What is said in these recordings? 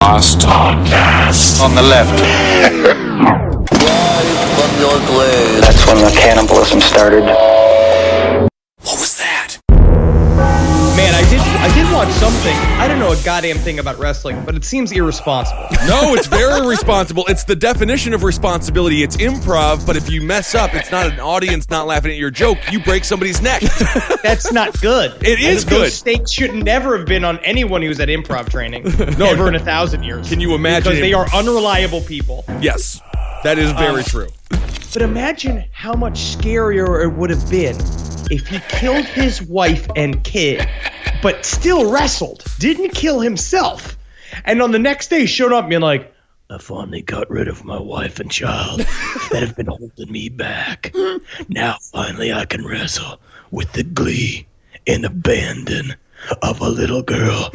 Last podcast on the left. From your grave. That's when the cannibalism started. What was that? Man, I did watch something. I don't know a goddamn thing about wrestling, but it seems irresponsible. No, it's very responsible. It's the definition of responsibility. It's improv, but if you mess up, it's not an audience not laughing at your joke. You break somebody's neck. That's not good. It is good. Those stakes should never have been on anyone who's at improv training ever in 1,000 years. Can you imagine? Because they are unreliable people. Yes, that is very true. But imagine how much scarier it would have been if he killed his wife and kid, but still wrestled, didn't kill himself, and on the next day showed up being like, I finally got rid of my wife and child that have been holding me back. Now finally I can wrestle with the glee and abandon of a little girl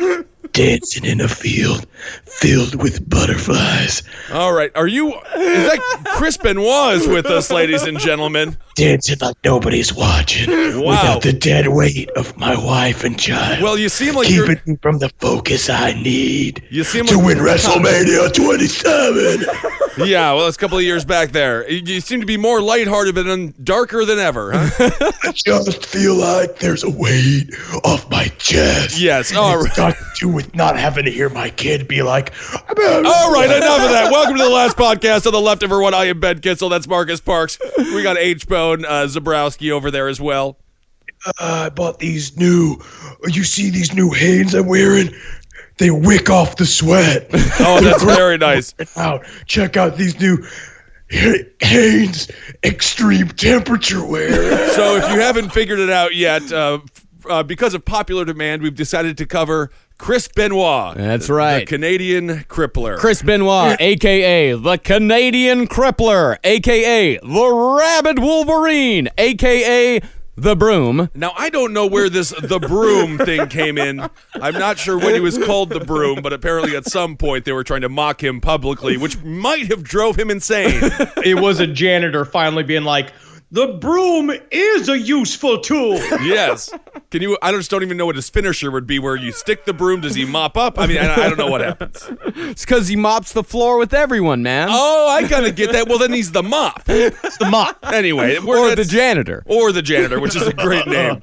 dancing in a field filled with butterflies. All right, is that Chris Benoit is with us, ladies and gentlemen? Dancing like nobody's watching. Wow. Without the dead weight of my wife and child. Well, you seem like keeping me from the focus I need You seem to like win WrestleMania 27. Yeah, well, it's a couple of years back there. You seem to be more lighthearted but darker than ever, huh? I just feel like there's a weight off my chest. Yes, all right. It's got to do with not having to hear my kid be like, all right, enough of that. Welcome to the last podcast on the left of everyone. I am Ben Kitzel. That's Marcus Parks. We got H-Bone Zabrowski over there as well. I bought these new, you see these new Hanes I'm wearing? They wick off the sweat. Oh, that's very nice. Check out these new Hanes extreme temperature wear. So if you haven't figured it out yet, because of popular demand, we've decided to cover Chris Benoit. That's right. The Canadian Crippler. Chris Benoit, a.k.a. the Canadian Crippler, a.k.a. the Rabid Wolverine, a.k.a. the Broom. Now, I don't know where the Broom thing came in. I'm not sure when he was called the Broom, but apparently at some point they were trying to mock him publicly, which might have drove him insane. It was a janitor finally being like, the broom is a useful tool. Yes. I just don't even know what his finisher would be, where you stick the broom. Does he mop up? I mean, I don't know what happens. It's because he mops the floor with everyone, man. Oh, I kind of get that. Well, then he's the mop. It's the mop. Anyway. Or the janitor. Or the janitor, which is a great name.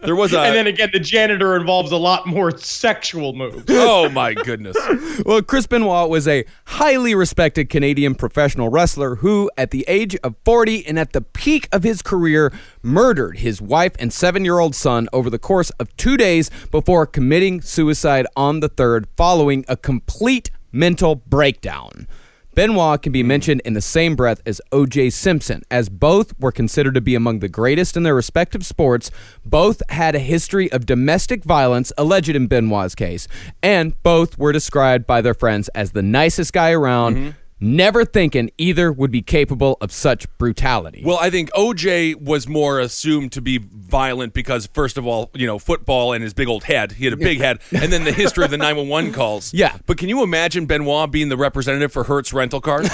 There was And then again, the janitor involves a lot more sexual moves. Oh, my goodness. Well, Chris Benoit was a highly respected Canadian professional wrestler who, at the age of 40 and at the peak of his career, murdered his wife and 7-year-old son over the course of 2 days before committing suicide on the 3rd following a complete mental breakdown. Benoit can be mentioned in the same breath as O.J. Simpson, as both were considered to be among the greatest in their respective sports. Both had a history of domestic violence, alleged in Benoit's case, and both were described by their friends as the nicest guy around, never thinking either would be capable of such brutality. Well, I think O.J. was more assumed to be violent because, first of all, football and his big old head. He had a big head. And then the history of the 911 calls. Yeah. But can you imagine Benoit being the representative for Hertz rental cars?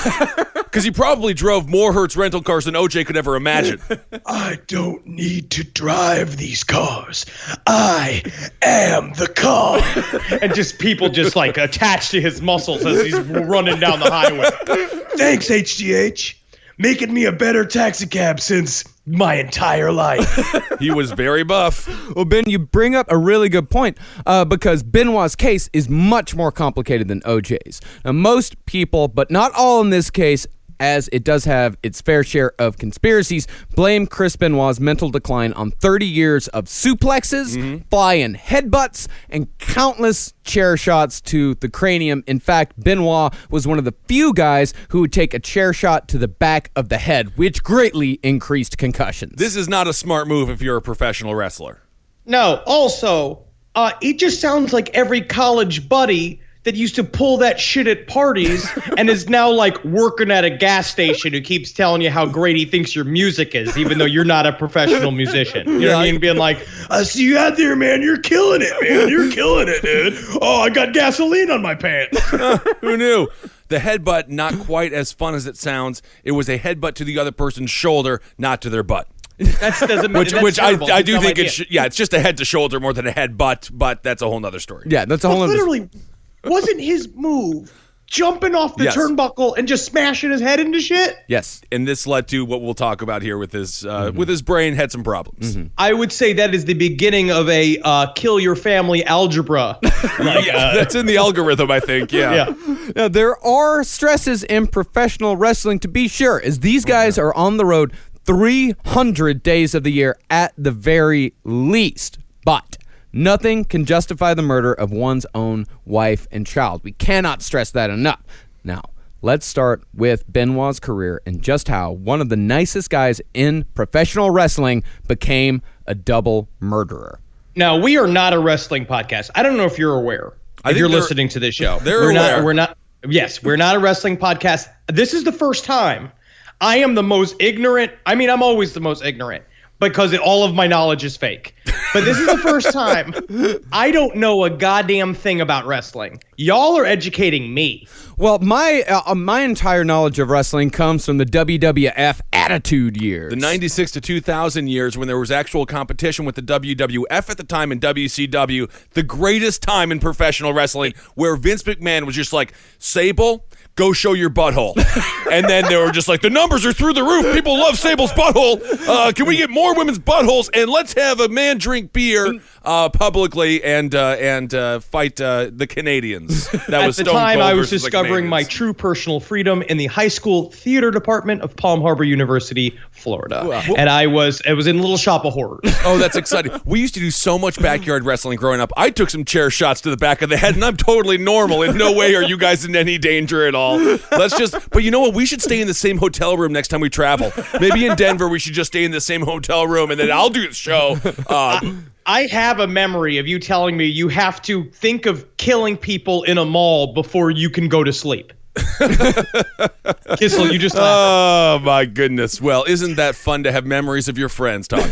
Because he probably drove more Hertz rental cars than O.J. could ever imagine. I don't need to drive these cars. I am the car. And just people just like attached to his muscles as he's running down the highway. Thanks, HGH. Making me a better taxi cab since my entire life. He was very buff. Well, Ben, you bring up a really good point because Benoit's case is much more complicated than OJ's. Now, most people, but not all in this case, as it does have its fair share of conspiracies, blame Chris Benoit's mental decline on 30 years of suplexes, flying headbutts, and countless chair shots to the cranium. In fact, Benoit was one of the few guys who would take a chair shot to the back of the head, which greatly increased concussions. This is not a smart move if you're a professional wrestler. No, also, it just sounds like every college buddy that used to pull that shit at parties and is now like working at a gas station who keeps telling you how great he thinks your music is, even though you're not a professional musician. You know what I mean? Being like, I see you out there, man. You're killing it, man. You're killing it, dude. Oh, I got gasoline on my pants. Who knew? The headbutt, not quite as fun as it sounds. It was a headbutt to the other person's shoulder, not to their butt. That doesn't which I do think it's just a head to shoulder more than a headbutt, but that's a whole nother story. Yeah, that's a whole other literally. Wasn't his move jumping off the Yes. turnbuckle and just smashing his head into shit? Yes. And this led to what we'll talk about here with his brain had some problems. I would say that is the beginning of a kill your family algebra. That's in the algorithm, I think. Yeah. Now, there are stresses in professional wrestling, to be sure, as these guys are on the road 300 days of the year at the very least. But nothing can justify the murder of one's own wife and child. We cannot stress that enough. Now, let's start with Benoit's career and just how one of the nicest guys in professional wrestling became a double murderer. Now, we are not a wrestling podcast. I don't know if you're aware. If you're listening to this show. They're aware. We're not a wrestling podcast. This is the first time I am the most ignorant. I mean, I'm always the most ignorant because all of my knowledge is fake. But this is the first time I don't know a goddamn thing about wrestling. Y'all are educating me. Well, my entire knowledge of wrestling comes from the WWF Attitude years. The 96 to 2000 years when there was actual competition with the WWF at the time and WCW, the greatest time in professional wrestling, where Vince McMahon was just like, Sable, go show your butthole. And then they were just like, the numbers are through the roof. People love Sable's butthole. Can we get more women's buttholes? And let's have a man drink beer publicly and fight the Canadians. That was At the Stone time, Cold I was versus the discovering my Canadians. true personal freedom in the high school theater department of Palm Harbor University, Florida. And it was in Little Shop of Horrors. Oh, that's exciting. We used to do so much backyard wrestling growing up. I took some chair shots to the back of the head, and I'm totally normal. In no way are you guys in any danger at all. But you know what? We should stay in the same hotel room next time we travel. Maybe in Denver, we should just stay in the same hotel room, and then I'll do the show. I have a memory of you telling me you have to think of killing people in a mall before you can go to sleep. Kissel, you just Oh, my goodness. Well, isn't that fun to have memories of your friends talking?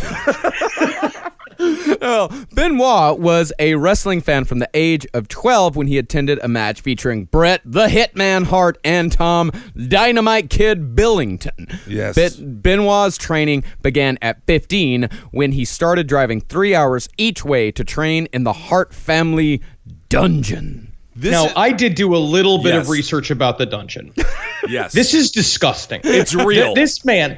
Benoit was a wrestling fan from the age of 12 when he attended a match featuring Bret the Hitman Hart and Tom Dynamite Kid Billington. Yes. Benoit's training began at 15 when he started driving 3 hours each way to train in the Hart family dungeon. I did do a little bit Yes. of research about the dungeon. Yes. This is disgusting. It's real. This man,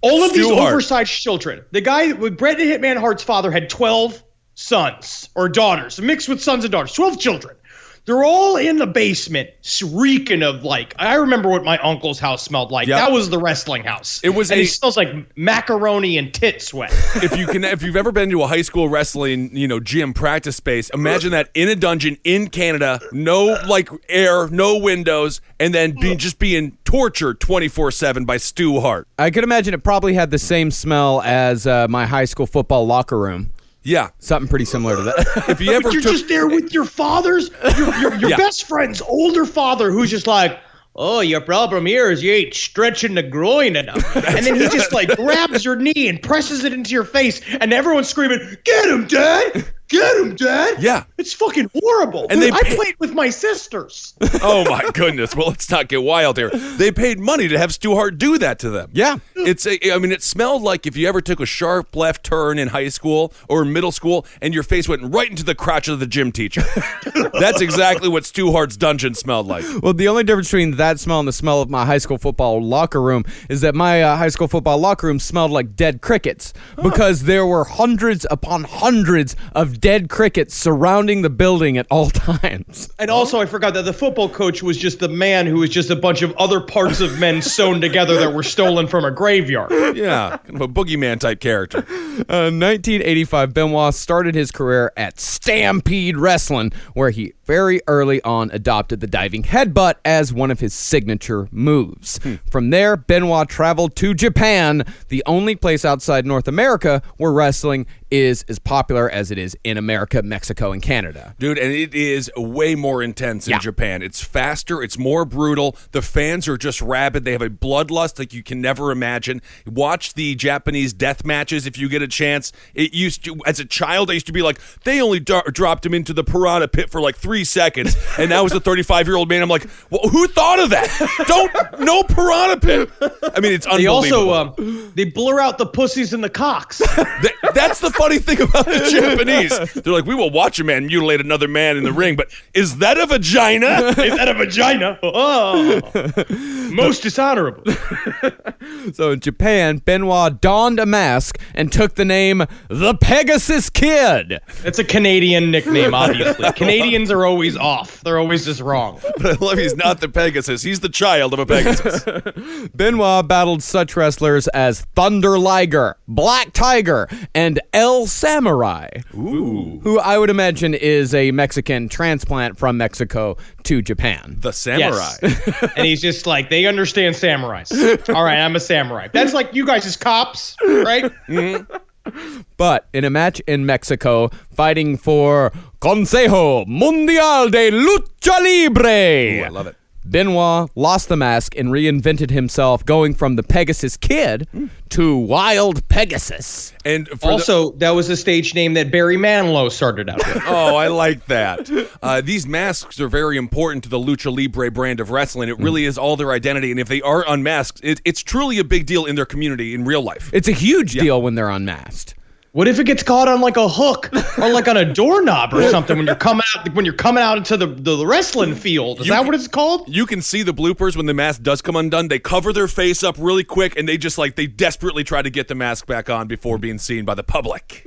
all of these Stu Hart. oversized children. The guy with Bret the Hitman Hart's father had 12 sons or daughters, mixed with sons and daughters, 12 children. They're all in the basement, reeking of I remember what my uncle's house smelled like. Yep. That was the wrestling house. It was and it smells like macaroni and tit sweat. If you've ever been to a high school wrestling, gym practice space, imagine that in a dungeon in Canada, no air, no windows, and then being tortured 24/7 by Stu Hart. I could imagine it probably had the same smell as my high school football locker room. Yeah. Something pretty similar to that. If you ever You're just there with your father's, your Yeah. best friend's older father, who's just like, oh, your problem here is you ain't stretching the groin enough. And then he just grabs your knee and presses it into your face, and everyone's screaming, get him, Dad! Get him, Dad! Yeah. It's fucking horrible. And I played with my sisters. Oh my goodness. Well, let's not get wild here. They paid money to have Stu Hart do that to them. Yeah. It smelled like if you ever took a sharp left turn in high school or middle school and your face went right into the crotch of the gym teacher. That's exactly what Stu Hart's dungeon smelled like. Well, the only difference between that smell and the smell of my high school football locker room is that my high school football locker room smelled like dead crickets because there were hundreds upon hundreds of dead crickets surrounding the building at all times. And also, I forgot that the football coach was just the man who was just a bunch of other parts of men sewn together that were stolen from a graveyard. Yeah, kind of a boogeyman type character. 1985, Benoit started his career at Stampede Wrestling, where he very early on adopted the diving headbutt as one of his signature moves. From there, Benoit traveled to Japan, the only place outside North America where wrestling is as popular as it is in America, Mexico, and Canada. Dude, and it is way more intense in Japan. It's faster, it's more brutal. The fans are just rabid. They have a bloodlust like you can never imagine. Watch the Japanese death matches if you get a chance. It used to, as a child, I used to be like, they only dropped him into the piranha pit for 3 seconds, and now as a 35-year-old man, I'm like, well, who thought of that? No piranha pit. I mean, it's They unbelievable. also they blur out the pussies and the cocks. That's the funny thing about the Japanese. They're like, we will watch a man mutilate another man in the ring, but is that a vagina? Is that a vagina? Oh, most dishonorable. So in Japan, Benoit donned a mask and took the name the Pegasus Kid. That's a Canadian nickname, obviously. Canadians are always off. They're always just wrong. But I love he's not the Pegasus. He's the child of a Pegasus. Benoit battled such wrestlers as Thunder Liger, Black Tiger, and El Samurai, who I would imagine is a Mexican transplant from Mexico to Japan. The samurai. Yes. And he's just like, they understand samurais. All right, I'm a samurai. That's like you guys as cops, right? But in a match in Mexico, fighting for Consejo Mundial de Lucha Libre. Ooh, I love it. Benoit lost the mask and reinvented himself, going from the Pegasus Kid to Wild Pegasus. And for Also, that was a stage name that Barry Manilow started out with. Oh, I like that. These masks are very important to the Lucha Libre brand of wrestling. It really is all their identity, and if they are unmasked, it's truly a big deal in their community in real life. It's a huge deal when they're unmasked. What if it gets caught on like a hook or like on a doorknob or something when you're coming out into the wrestling field? Is that what it's called? You can see the bloopers when the mask does come undone. They cover their face up really quick, and they desperately try to get the mask back on before being seen by the public.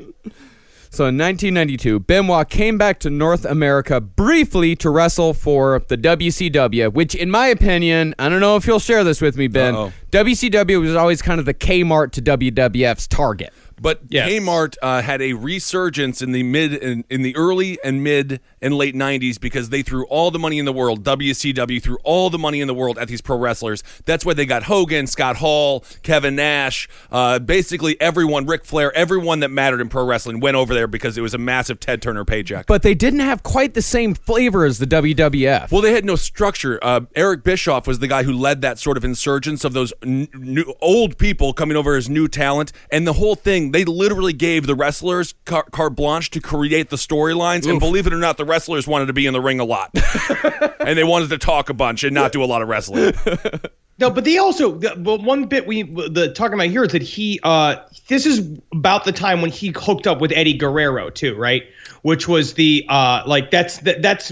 So in 1992, Benoit came back to North America briefly to wrestle for the WCW, which in my opinion, I don't know if you'll share this with me, Ben, WCW was always kind of the Kmart to WWF's Target. But Yes. Kmart had a resurgence in the early and mid and late 90s because they threw all the money in the world. WCW threw all the money in the world at these pro wrestlers. That's why they got Hogan, Scott Hall, Kevin Nash, basically everyone, Ric Flair, everyone that mattered in pro wrestling went over there because it was a massive Ted Turner paycheck. But they didn't have quite the same flavor as the WWF. Well, they had no structure. Eric Bischoff was the guy who led that sort of insurgence of those new, old people coming over as new talent, and the whole thing, they literally gave the wrestlers carte blanche to create the storylines, and believe it or not, the wrestlers wanted to be in the ring a lot. And they wanted to talk a bunch and not do a lot of wrestling. No, but they also, one bit talking about here is that this is about the time when he hooked up with Eddie Guerrero too, right? Which was that's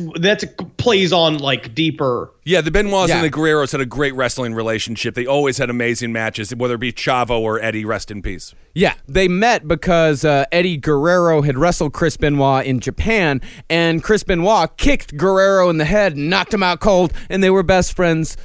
plays on like deeper. Yeah, the Benoits and the Guerreros had a great wrestling relationship. They always had amazing matches, whether it be Chavo or Eddie, rest in peace. Yeah, they met because Eddie Guerrero had wrestled Chris Benoit in Japan, and Chris Benoit kicked Guerrero in the head and knocked him out cold, and they were best friends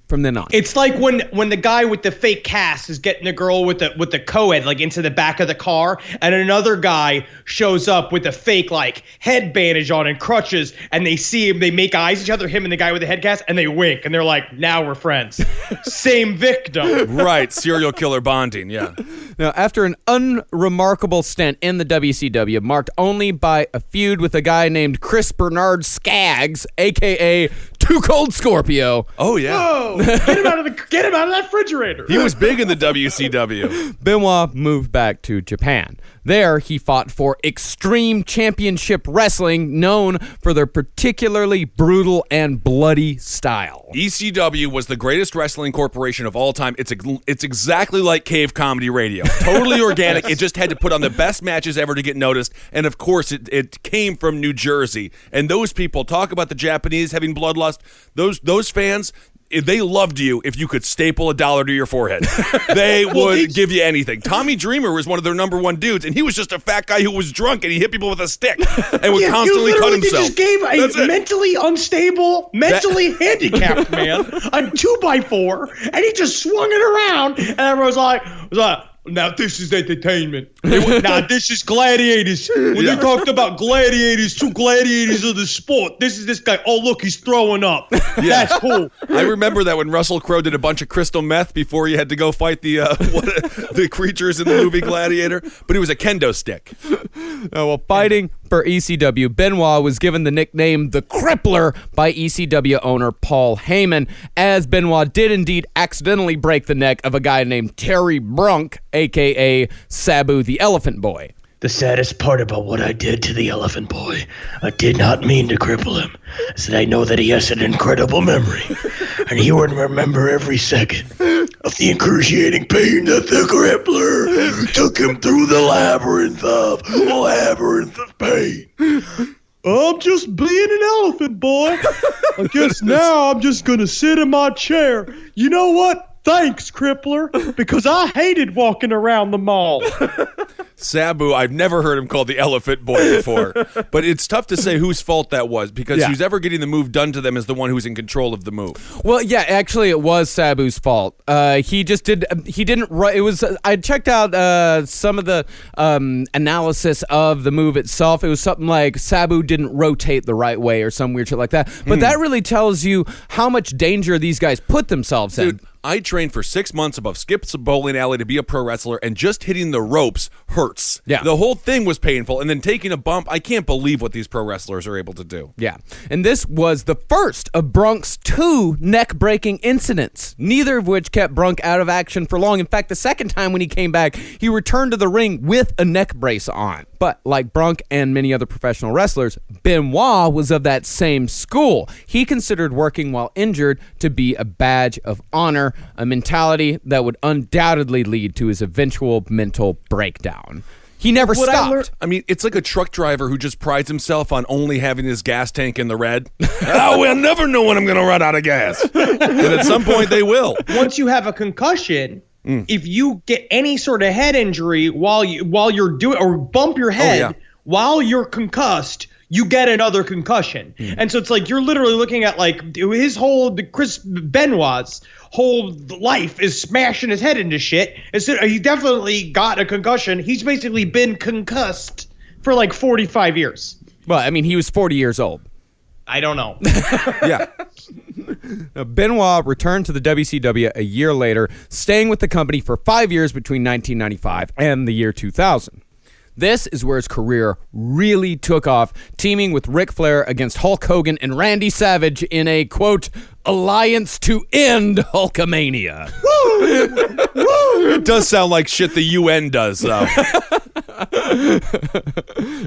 from then on. It's like when the guy with the fake cast is getting the girl with the co-ed like into the back of the car, and another guy shows up with a fake like head bandage on and crutches, and they see him, they make eyes at each other, him and the guy with the head cast, and they wink, and they're like, now we're friends. Same victim. Right, serial killer bonding, yeah. Now, after an unremarkable stint in the WCW, marked only by a feud with a guy named Chris Bernard Skaggs, a.k.a. Too Cold Scorpio. Oh, yeah. Whoa! Get him out of that refrigerator. He was big in the WCW. Benoit moved back to Japan. There, he fought for Extreme Championship Wrestling, known for their particularly brutal and bloody style. ECW was the greatest wrestling corporation of all time. It's exactly like Cave Comedy Radio. Totally organic. It just had to put on the best matches ever to get noticed. And of course, it came from New Jersey. And those people, talk about the Japanese having bloodlust. Those fans, they loved you if you could staple $1 to your forehead. They would give you anything. Tommy Dreamer was one of their number one dudes, and he was just a fat guy who was drunk, and he hit people with a stick and would constantly cut himself. Just gave a mentally unstable, mentally handicapped man a 2x4, and he just swung it around, and everyone was like, now this is entertainment. Now this is gladiators. When they talked about gladiators, two gladiators of the sport, this is this guy. Oh, look, he's throwing up. That's cool. I remember that when Russell Crowe did a bunch of crystal meth before he had to go fight the creatures in the movie Gladiator, but it was a kendo stick. While fighting for ECW, Benoit was given the nickname The Crippler by ECW owner Paul Heyman, as Benoit did indeed accidentally break the neck of a guy named Terry Brunk, a.k.a. Sabu the Elephant Boy. The saddest part about what I did to the Elephant Boy, I did not mean to cripple him, is that I know that he has an incredible memory, and he would remember every second of the excruciating pain that the crippler took him through the labyrinth of pain. I'm just being an elephant, boy. I guess now I'm just gonna sit in my chair. You know what? Thanks, crippler, because I hated walking around the mall. Sabu, I've never heard him called the Elephant Boy before, but it's tough to say whose fault that was because who's ever getting the move done to them is the one who's in control of the move. Well, yeah, actually, it was Sabu's fault. He just did. He didn't. It was. I checked out some of the analysis of the move itself. It was something like Sabu didn't rotate the right way or some weird shit like that. But that really tells you how much danger these guys put themselves in. Dude, I trained for 6 months above Skip's bowling alley to be a pro wrestler, and just hitting the ropes hurts. Yeah. The whole thing was painful, and then taking a bump, I can't believe what these pro wrestlers are able to do. Yeah. And this was the first of Brunk's 2 neck-breaking incidents, neither of which kept Brunk out of action for long. In fact, the second time when he came back, he returned to the ring with a neck brace on. But like Brunk and many other professional wrestlers, Benoit was of that same school. He considered working while injured to be a badge of honor, a mentality that would undoubtedly lead to his eventual mental breakdown. He never stopped. I mean, it's like a truck driver who just prides himself on only having his gas tank in the red. Oh, we'll never know when I'm going to run out of gas. And at some point they will. Once you have a concussion, if you get any sort of head injury while you're doing or bump your head while you're concussed, you get another concussion. And so it's like you're literally looking at like Chris Benoit's whole life is smashing his head into shit. And so he definitely got a concussion. He's basically been concussed for like 45 years. Well, I mean, he was 40 years old. I don't know. Yeah. Now, Benoit returned to the WCW a year later, staying with the company for 5 years between 1995 and the year 2000. This is where his career really took off, teaming with Ric Flair against Hulk Hogan and Randy Savage in a, quote, alliance to end Hulkamania. It does sound like shit the UN does, though.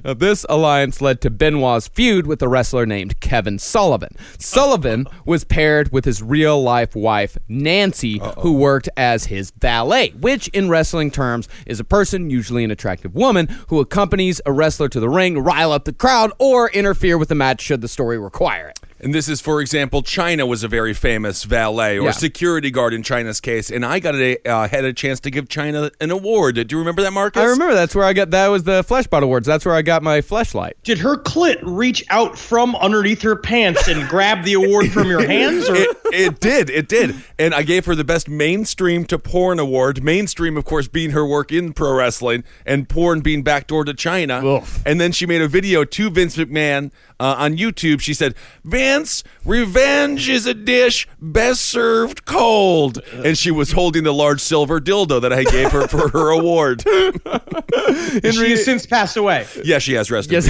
Now, this alliance led to Benoit's feud with a wrestler named Kevin Sullivan. Sullivan was paired with his real-life wife, Nancy, who worked as his valet, which in wrestling terms is a person, usually an attractive woman, who accompanies a wrestler to the ring, rile up the crowd, or interfere with the match should the story require it. And this is, for example, China was a very famous valet or Yeah. security guard in China's case, and I got had a chance to give China an award. Do you remember that, Marcus? I remember that was the Fleshbot Awards. That's where I got my fleshlight. Did her clit reach out from underneath her pants and grab the award from your hands? Or? It did. And I gave her the best mainstream to porn award. Mainstream, of course, being her work in pro wrestling, and porn being backdoor to China. Oof. And then she made a video to Vince McMahon on YouTube. She said, "Vince, revenge is a dish best served cold." And she was holding the large silver dildo that I gave her for her award. She has since passed away. Yeah, she has. Rest in Yes.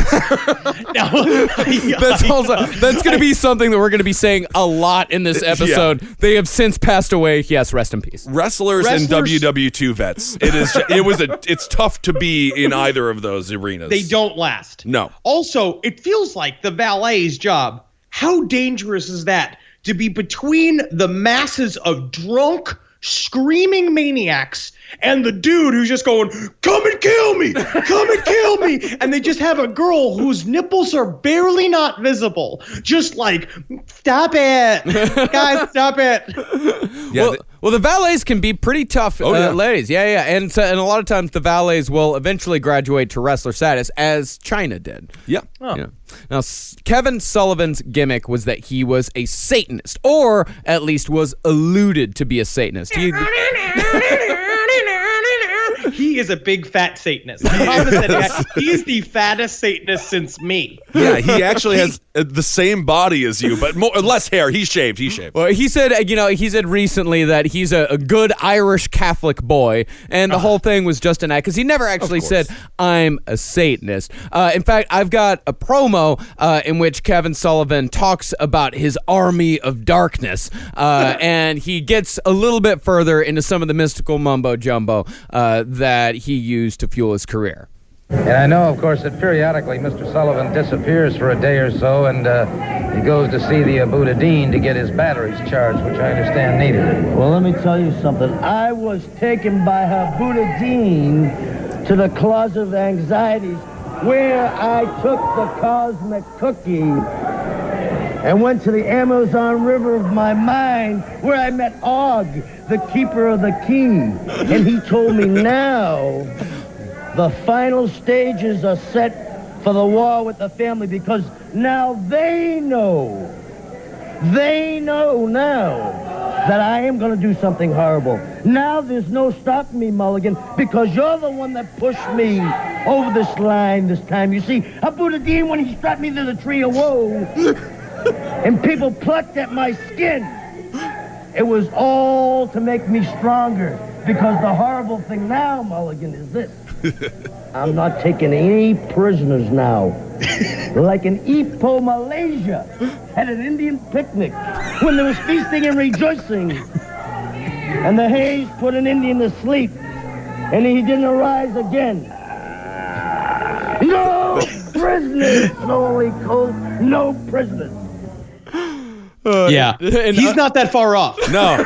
peace. That's going to be something that we're going to be saying a lot in this episode. They have since passed away. Yes, rest in peace. Wrestlers and WW2 vets. It's tough to be in either of those arenas. They don't last. No. Also, it feels like the valet's job. How dangerous is that to be between the masses of drunk, screaming maniacs and the dude who's just going, "Come and kill me! Come and kill me!" And they just have a girl whose nipples are barely not visible. Just like, "Stop it. Guys, stop it." Yeah, Well, the valets can be pretty tough yeah. ladies. Yeah. And a lot of times the valets will eventually graduate to wrestler status, as China did. yeah. Yeah. Now, Kevin Sullivan's gimmick was that he was a Satanist, or at least was alluded to be a Satanist. He is a big fat Satanist. My mom said that he is the fattest Satanist since me. Yeah, he actually has the same body as you, but less hair. He's shaved. Well, he said recently that he's a good Irish Catholic boy, and the whole thing was just an act, because he never actually said, "I'm a Satanist." In fact, I've got a promo in which Kevin Sullivan talks about his army of darkness, and he gets a little bit further into some of the mystical mumbo-jumbo that he used to fuel his career. And I know, of course, that periodically Mr. Sullivan disappears for a day or so, and he goes to see the Abu Dhabi to get his batteries charged, which I understand needed. Well, let me tell you something. I was taken by Abu Dhabi to the closet of anxieties, where I took the cosmic cookie and went to the Amazon River of my mind, where I met Og, the keeper of the key. And he told me now the final stages are set for the war with the family, because now they know now that I am going to do something horrible. Now there's no stopping me, Mulligan, because you're the one that pushed me over this line this time. You see, Abu Dhabi, when he strapped me to the tree of woe, and people plucked at my skin, it was all to make me stronger, because the horrible thing now, Mulligan, is this. I'm not taking any prisoners now. Like in Ipoh, Malaysia, at an Indian picnic, when there was feasting and rejoicing, and the haze put an Indian to sleep, and he didn't arise again. No prisoners, Holy Coast, no prisoners. Yeah, and, he's not that far off. No,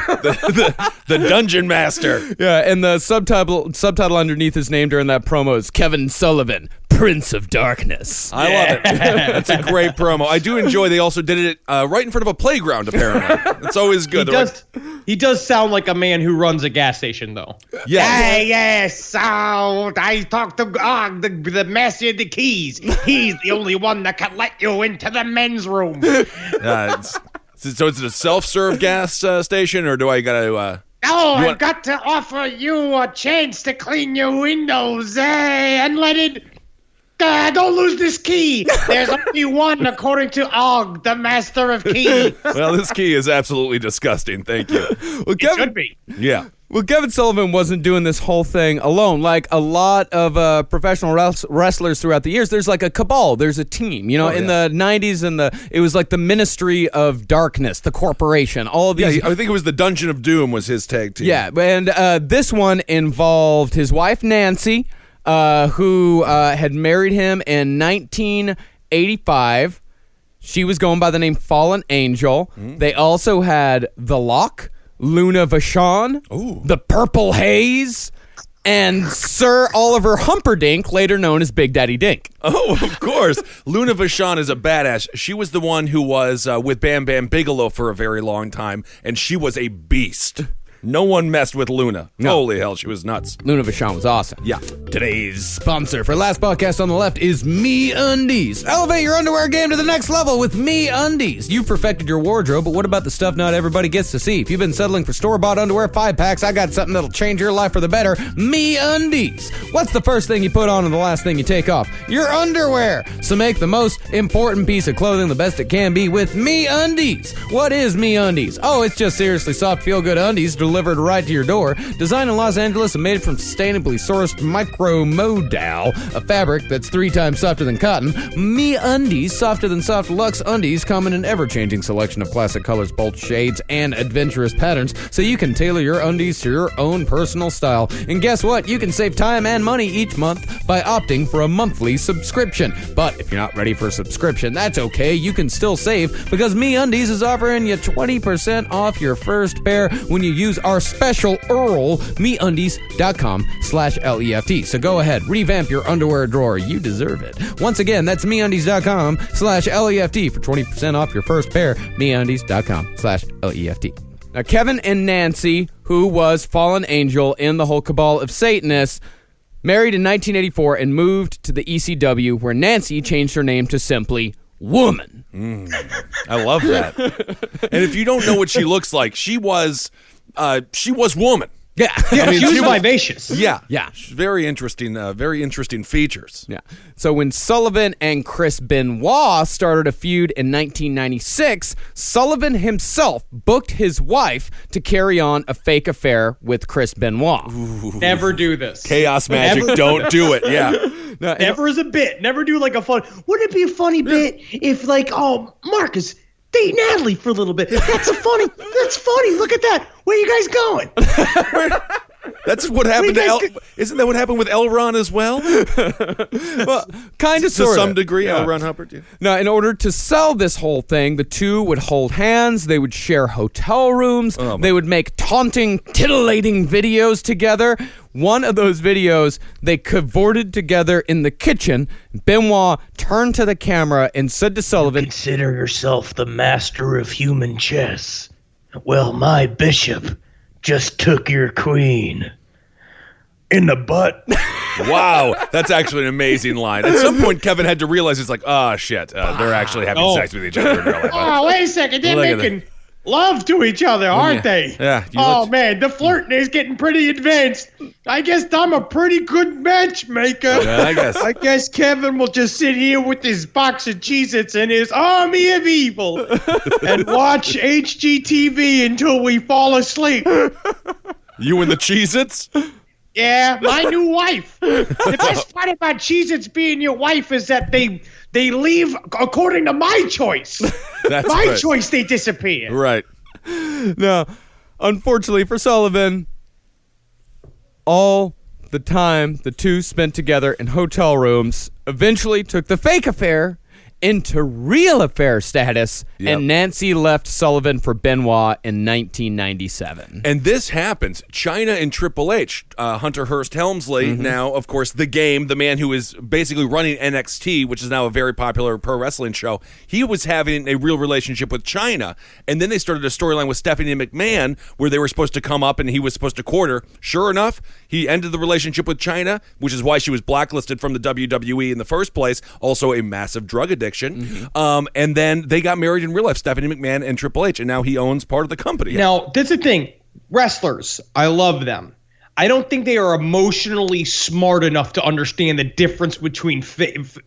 the Dungeon Master. Yeah, and the subtitle underneath his name during that promo is Kevin Sullivan, Prince of Darkness. I love it. That's a great promo. I do enjoy they also did it right in front of a playground, apparently. It's always good. He does sound like a man who runs a gas station, though. Yeah. Yes, so I talked to the master of the keys. He's the only one that can let you into the men's room. So is it a self-serve gas station, or do I got to... I've got to offer you a chance to clean your windows, and let it... don't lose this key. There's only one, according to Og, the master of keys. Well, this key is absolutely disgusting. Thank you. Well, It should be. Yeah. Well, Kevin Sullivan wasn't doing this whole thing alone. Like a lot of professional wrestlers throughout the years, there's like a cabal. There's a team. You know, in the 90s, it was like the Ministry of Darkness, the corporation. All of these. Yeah, I think it was the Dungeon of Doom was his tag team. Yeah, and this one involved his wife, Nancy, who had married him in 1985. She was going by the name Fallen Angel. They also had The Lock, Luna Vachon, The Purple Haze, and Sir Oliver Humperdinck, later known as Big Daddy Dink. Oh, of course. Luna Vachon is a badass. She was the one who was with Bam Bam Bigelow for a very long time, and she was a beast. No one messed with Luna. No. Holy hell, she was nuts. Luna Vachon was awesome. Yeah. Today's sponsor for Last Podcast on the Left is MeUndies. Elevate your underwear game to the next level with MeUndies. You've perfected your wardrobe, but what about the stuff not everybody gets to see? If you've been settling for store-bought underwear 5-packs, I got something that'll change your life for the better. MeUndies. What's the first thing you put on and the last thing you take off? Your underwear. So make the most important piece of clothing the best it can be with MeUndies. What is MeUndies? Oh, it's just seriously soft, feel-good undies delivered right to your door. Designed in Los Angeles and made from sustainably sourced micro-modal, a fabric that's 3 times softer than cotton. MeUndies, softer than soft luxe undies, come in an ever-changing selection of classic colors, bold shades, and adventurous patterns, so you can tailor your undies to your own personal style. And guess what? You can save time and money each month by opting for a monthly subscription. But if you're not ready for a subscription, that's okay. You can still save, because MeUndies is offering you 20% off your first pair when you use our special URL, MeUndies.com/LEFT. So go ahead, revamp your underwear drawer. You deserve it. Once again, that's MeUndies.com/LEFT for 20% off your first pair. MeUndies.com/LEFT. Now, Kevin and Nancy, who was Fallen Angel in the whole cabal of Satanists, married in 1984 and moved to the ECW, where Nancy changed her name to simply Woman. I love that. And if you don't know what she looks like, she was Woman. Yeah. I mean, she was vivacious. Yeah. Yeah. Very interesting features. Yeah. So when Sullivan and Chris Benoit started a feud in 1996, Sullivan himself booked his wife to carry on a fake affair with Chris Benoit. Ooh. Never do this. Chaos magic, don't do it. Yeah. No, Never as a bit. Never do like a fun. Wouldn't it be a funny bit if like, oh, Marcus, date Natalie for a little bit? That's funny. Look at that. Where you guys going? That's what happened to Isn't that what happened with L. Ron as well? Well, kind of, To sort of. some degree, L. Ron Hubbard. Yeah. Now, in order to sell this whole thing, the two would hold hands, they would share hotel rooms, they would make taunting, titillating videos together. One of those videos, they cavorted together in the kitchen. Benoit turned to the camera and said to Sullivan, Consider yourself the master of human chess. Well, my bishop just took your queen. In the butt. Wow, that's actually an amazing line. At some point, Kevin had to realize it's like, oh, shit, they're actually having sex with each other in real life. Oh, wait a second. They're Look at making love to each other, aren't they? Yeah. Man, the flirting is getting pretty advanced. I guess I'm a pretty good matchmaker. Yeah, I guess. I guess Kevin will just sit here with his box of Cheez-Its and his army of evil and watch HGTV until we fall asleep. You and the Cheez-Its? Yeah, my new wife. The best part about Cheez-Its being your wife is that they leave according to my choice. That's my right. choice, they disappear. Right. Now, unfortunately for Sullivan, all the time the two spent together in hotel rooms eventually took the fake affair into real affair status, and Nancy left Sullivan for Benoit in 1997. And this happens. China and Triple H, Hunter Hearst Helmsley, now, of course, The Game, the man who is basically running NXT, which is now a very popular pro wrestling show, he was having a real relationship with China. And then they started a storyline with Stephanie McMahon where they were supposed to come up and he was supposed to court her. Sure enough, he ended the relationship with China, which is why she was blacklisted from the WWE in the first place. Also a massive drug addiction. And then they got married in real life, Stephanie McMahon and Triple H, and now he owns part of the company. Now, that's the thing. Wrestlers, I love them. I don't think they are emotionally smart enough to understand the difference between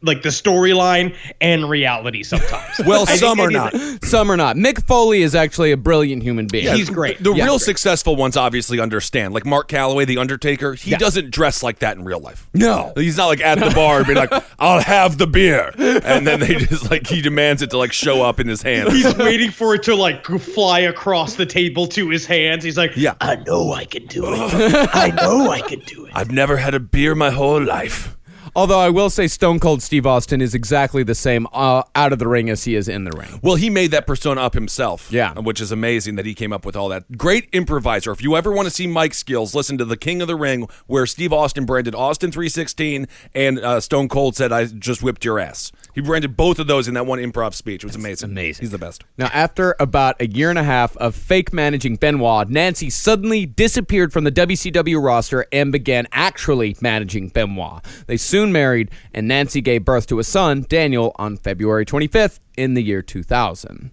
like the storyline and reality sometimes. Well, some are not. Some are not. Mick Foley is actually a brilliant human being. He's great. The real successful ones obviously understand. Like Mark Calloway, The Undertaker, he doesn't dress like that in real life. No. He's not like at the bar and being like, I'll have the beer. And then they just like, he demands it to like show up in his hand. He's waiting for it to like fly across the table to his hands. He's like, yeah. I know I can do it. I know I can do it. I've never had a beer my whole life. Although I will say Stone Cold Steve Austin is exactly the same out of the ring as he is in the ring. Well, he made that persona up himself. Yeah. Which is amazing that he came up with all that. Great improviser. If you ever want to see Mike's skills, listen to The King of the Ring, where Steve Austin branded Austin 316 and Stone Cold said, I just whipped your ass. He branded both of those in that one improv speech. It was amazing. Amazing. He's the best. Now, after about a year and a half of fake managing Benoit, Nancy suddenly disappeared from the WCW roster and began actually managing Benoit. They soon married, and Nancy gave birth to a son, Daniel, on February 25th in the year 2000.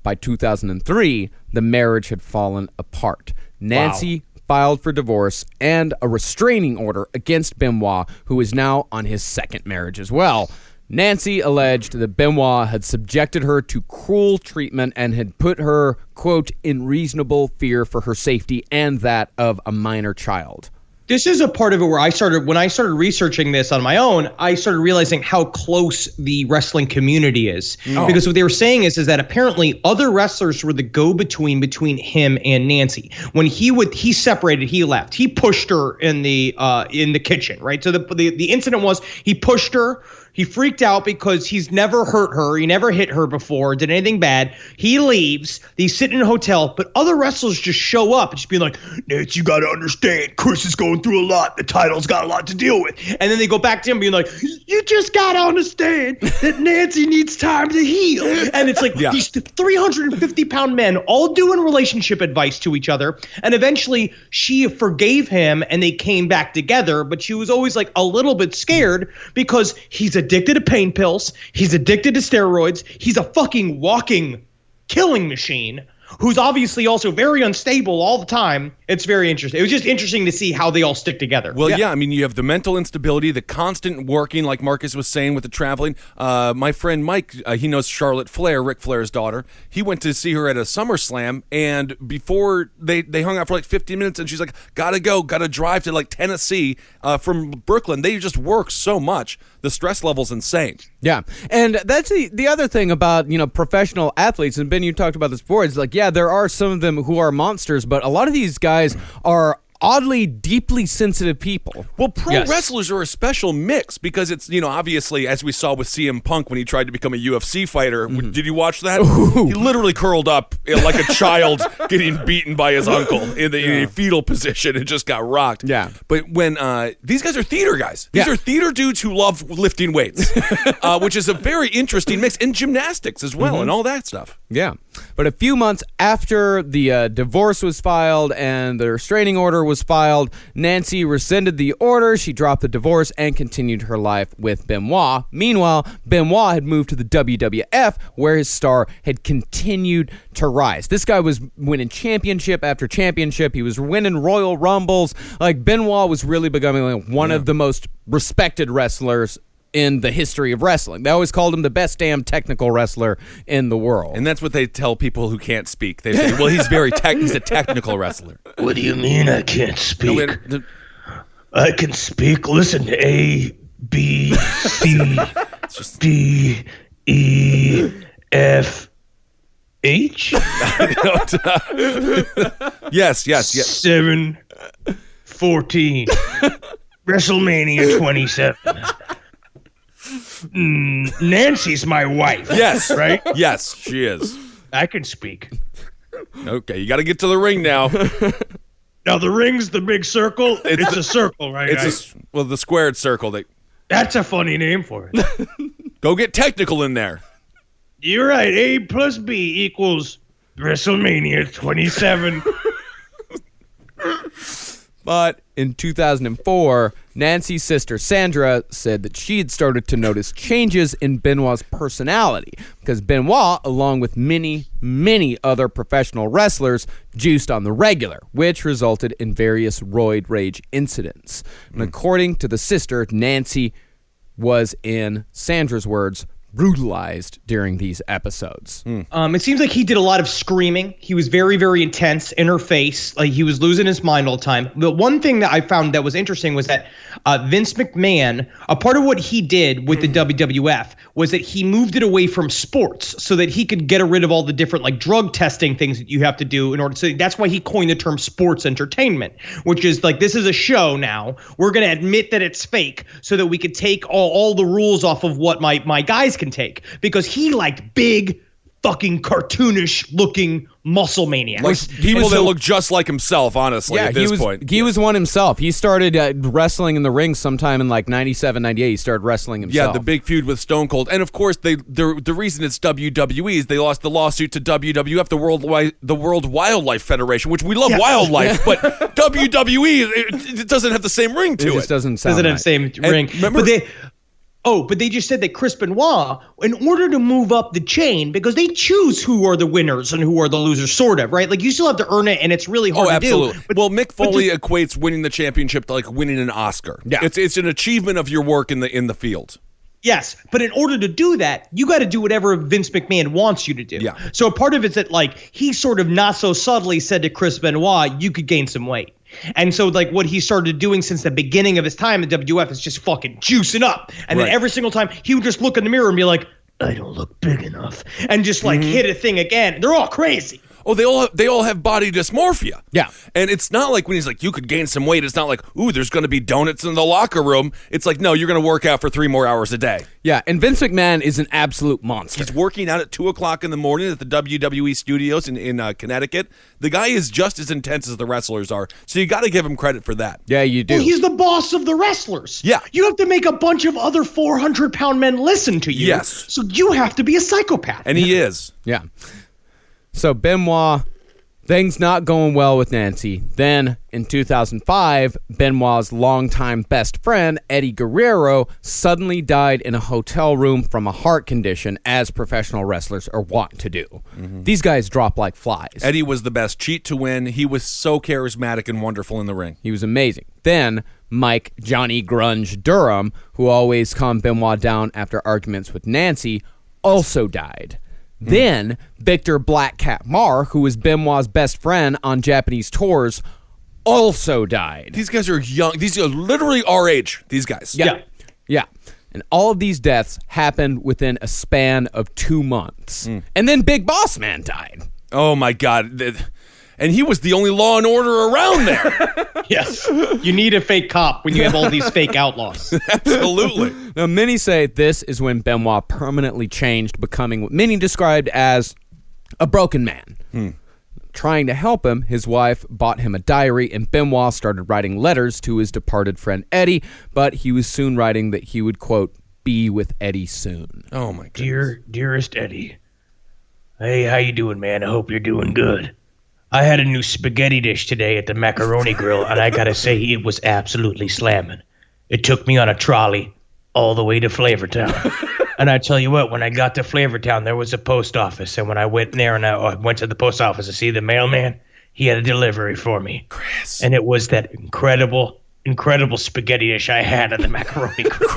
By 2003, the marriage had fallen apart. Nancy filed for divorce and a restraining order against Benoit, who is now on his second marriage as well. Nancy alleged that Benoit had subjected her to cruel treatment and had put her, quote, in reasonable fear for her safety and that of a minor child. This is a part of it where when I started researching this on my own, I started realizing how close the wrestling community is. Because what they were saying is that apparently other wrestlers were the go-between between him and Nancy. When he separated, he left. He pushed her in the kitchen, right? So the incident was he pushed her. He freaked out because he's never hurt her. He never hit her before, did anything bad. He leaves. He's sitting in a hotel, but other wrestlers just show up and just be like, Nate, you got to understand, Chris is going through a lot. The title's got a lot to deal with. and then they go back to him being like, you just got to understand that Nancy needs time to heal. And it's like these 350-pound men all doing relationship advice to each other. And eventually she forgave him and they came back together. But she was always like a little bit scared because he's addicted to pain pills. He's addicted to steroids. He's a fucking walking killing machine who's obviously also very unstable all the time. It's very interesting. It was just interesting to see how they all stick together. Well, yeah, I mean, you have the mental instability, the constant working, like Marcus was saying with the traveling. My friend Mike, he knows Charlotte Flair, Ric Flair's daughter. He went to see her at a SummerSlam, and before they hung out for like 15 minutes, and she's like, gotta drive to like Tennessee from Brooklyn. They just work so much. The stress level's insane. Yeah, and that's the other thing about, professional athletes, and Ben, you talked about this before, it's like, yeah, there are some of them who are monsters, but a lot of these guys are oddly deeply sensitive people. Well, pro Yes. wrestlers are a special mix because it's, obviously, as we saw with CM Punk when he tried to become a UFC fighter. Did you watch that? He literally curled up like a child getting beaten by his uncle in a fetal position and just got rocked. Yeah. But when these guys are theater guys. These are theater dudes who love lifting weights, which is a very interesting mix, and gymnastics as well and all that stuff. Yeah. But a few months after the divorce was filed and the restraining order was filed, Nancy rescinded the order, she dropped the divorce, and continued her life with Benoit. Meanwhile, Benoit had moved to the WWF, where his star had continued to rise. This guy was winning championship after championship. He was winning Royal Rumbles. Like, Benoit was really becoming like one of the most respected wrestlers in the history of wrestling. They always called him the best damn technical wrestler in the world. And that's what they tell people who can't speak. They say, well, he's he's a technical wrestler. What do you mean I can't speak? No, I can speak. Listen, A, B, C, D, E, F, H? yes. 7, 14. WrestleMania 27. Nancy's my wife. Yes. Right? Yes, she is. I can speak. Okay, you got to get to the ring now. Now, the ring's the big circle. It's a circle, right? The squared circle. That's a funny name for it. Go get technical in there. You're right. A plus B equals WrestleMania 27. But in 2004, Nancy's sister Sandra said that she had started to notice changes in Benoit's personality because Benoit, along with many, many other professional wrestlers, juiced on the regular, which resulted in various roid rage incidents. And according to the sister, Nancy was, in Sandra's words, brutalized during these episodes. It seems like he did a lot of screaming. He was very, very intense in her face. Like, he was losing his mind all the time. The one thing that I found that was interesting was that Vince McMahon, a part of what he did with the WWF was that he moved it away from sports so that he could get rid of all the different like drug testing things that you have to do in order to. That's why he coined the term sports entertainment, which is like, this is a show now. We're going to admit that it's fake so that we could take all the rules off of what my guys can take, because he liked big fucking cartoonish looking muscle maniacs. Like people that look just like himself, honestly, at this point. He was one himself. He started wrestling in the ring sometime in like 97, 98. He started wrestling himself. Yeah, the big feud with Stone Cold. And of course, the reason it's WWE is they lost the lawsuit to WWF, the World Wildlife Federation, which we love wildlife, but WWE, it doesn't have the same ring to it. It just doesn't sound Doesn't have right. the same ring. Remember, But they just said that Chris Benoit, in order to move up the chain, because they choose who are the winners and who are the losers, sort of, right? Like, you still have to earn it, and it's really hard to do. Absolutely. Well, Mick Foley equates winning the championship to like winning an Oscar. Yeah. It's an achievement of your work in the field. Yes, but in order to do that, you got to do whatever Vince McMahon wants you to do. Yeah. So a part of it's that, like, he sort of not so subtly said to Chris Benoit, you could gain some weight. And so, like, what he started doing since the beginning of his time at WWF is just fucking juicing up. And then every single time, he would just look in the mirror and be like, I don't look big enough. And just, like, hit a thing again. They're all crazy. Oh, they all have body dysmorphia. Yeah. And it's not like when he's like, you could gain some weight, it's not like, ooh, there's going to be donuts in the locker room. It's like, no, you're going to work out for 3 more hours a day. Yeah, and Vince McMahon is an absolute monster. He's working out at 2 o'clock in the morning at the WWE studios in Connecticut. The guy is just as intense as the wrestlers are, so you got to give him credit for that. Yeah, you do. Well, he's the boss of the wrestlers. Yeah. You have to make a bunch of other 400-pound men listen to you. Yes. So you have to be a psychopath. And he is. Yeah. So Benoit, things not going well with Nancy. Then, in 2005, Benoit's longtime best friend, Eddie Guerrero, suddenly died in a hotel room from a heart condition, as professional wrestlers are wont to do. These guys drop like flies. Eddie was the best cheat to win. He was so charismatic and wonderful in the ring. He was amazing. Then, Mike Johnny Grunge Durham, who always calmed Benoit down after arguments with Nancy, also died. Then, Victor Black Cat Marr, who was Benoit's best friend on Japanese tours, also died. These guys are young. These are literally our age, these guys. Yeah. And all of these deaths happened within a span of 2 months. And then Big Boss Man died. Oh, my God. And he was the only law and order around there. Yes. You need a fake cop when you have all these fake outlaws. Absolutely. Now, many say this is when Benoit permanently changed, becoming what many described as a broken man. Trying to help him, his wife bought him a diary, and Benoit started writing letters to his departed friend Eddie, but he was soon writing that he would, quote, be with Eddie soon. Oh, my goodness. Dearest Eddie. Hey, how you doing, man? I hope you're doing good. I had a new spaghetti dish today at the macaroni grill, and I gotta say it was absolutely slamming. It took me on a trolley all the way to Flavortown. And I tell you what, when I got to Flavortown, there was a post office, and when I went there and I went to the post office to see the mailman, he had a delivery for me. Chris. And it was that incredible spaghetti dish I had at the macaroni grill.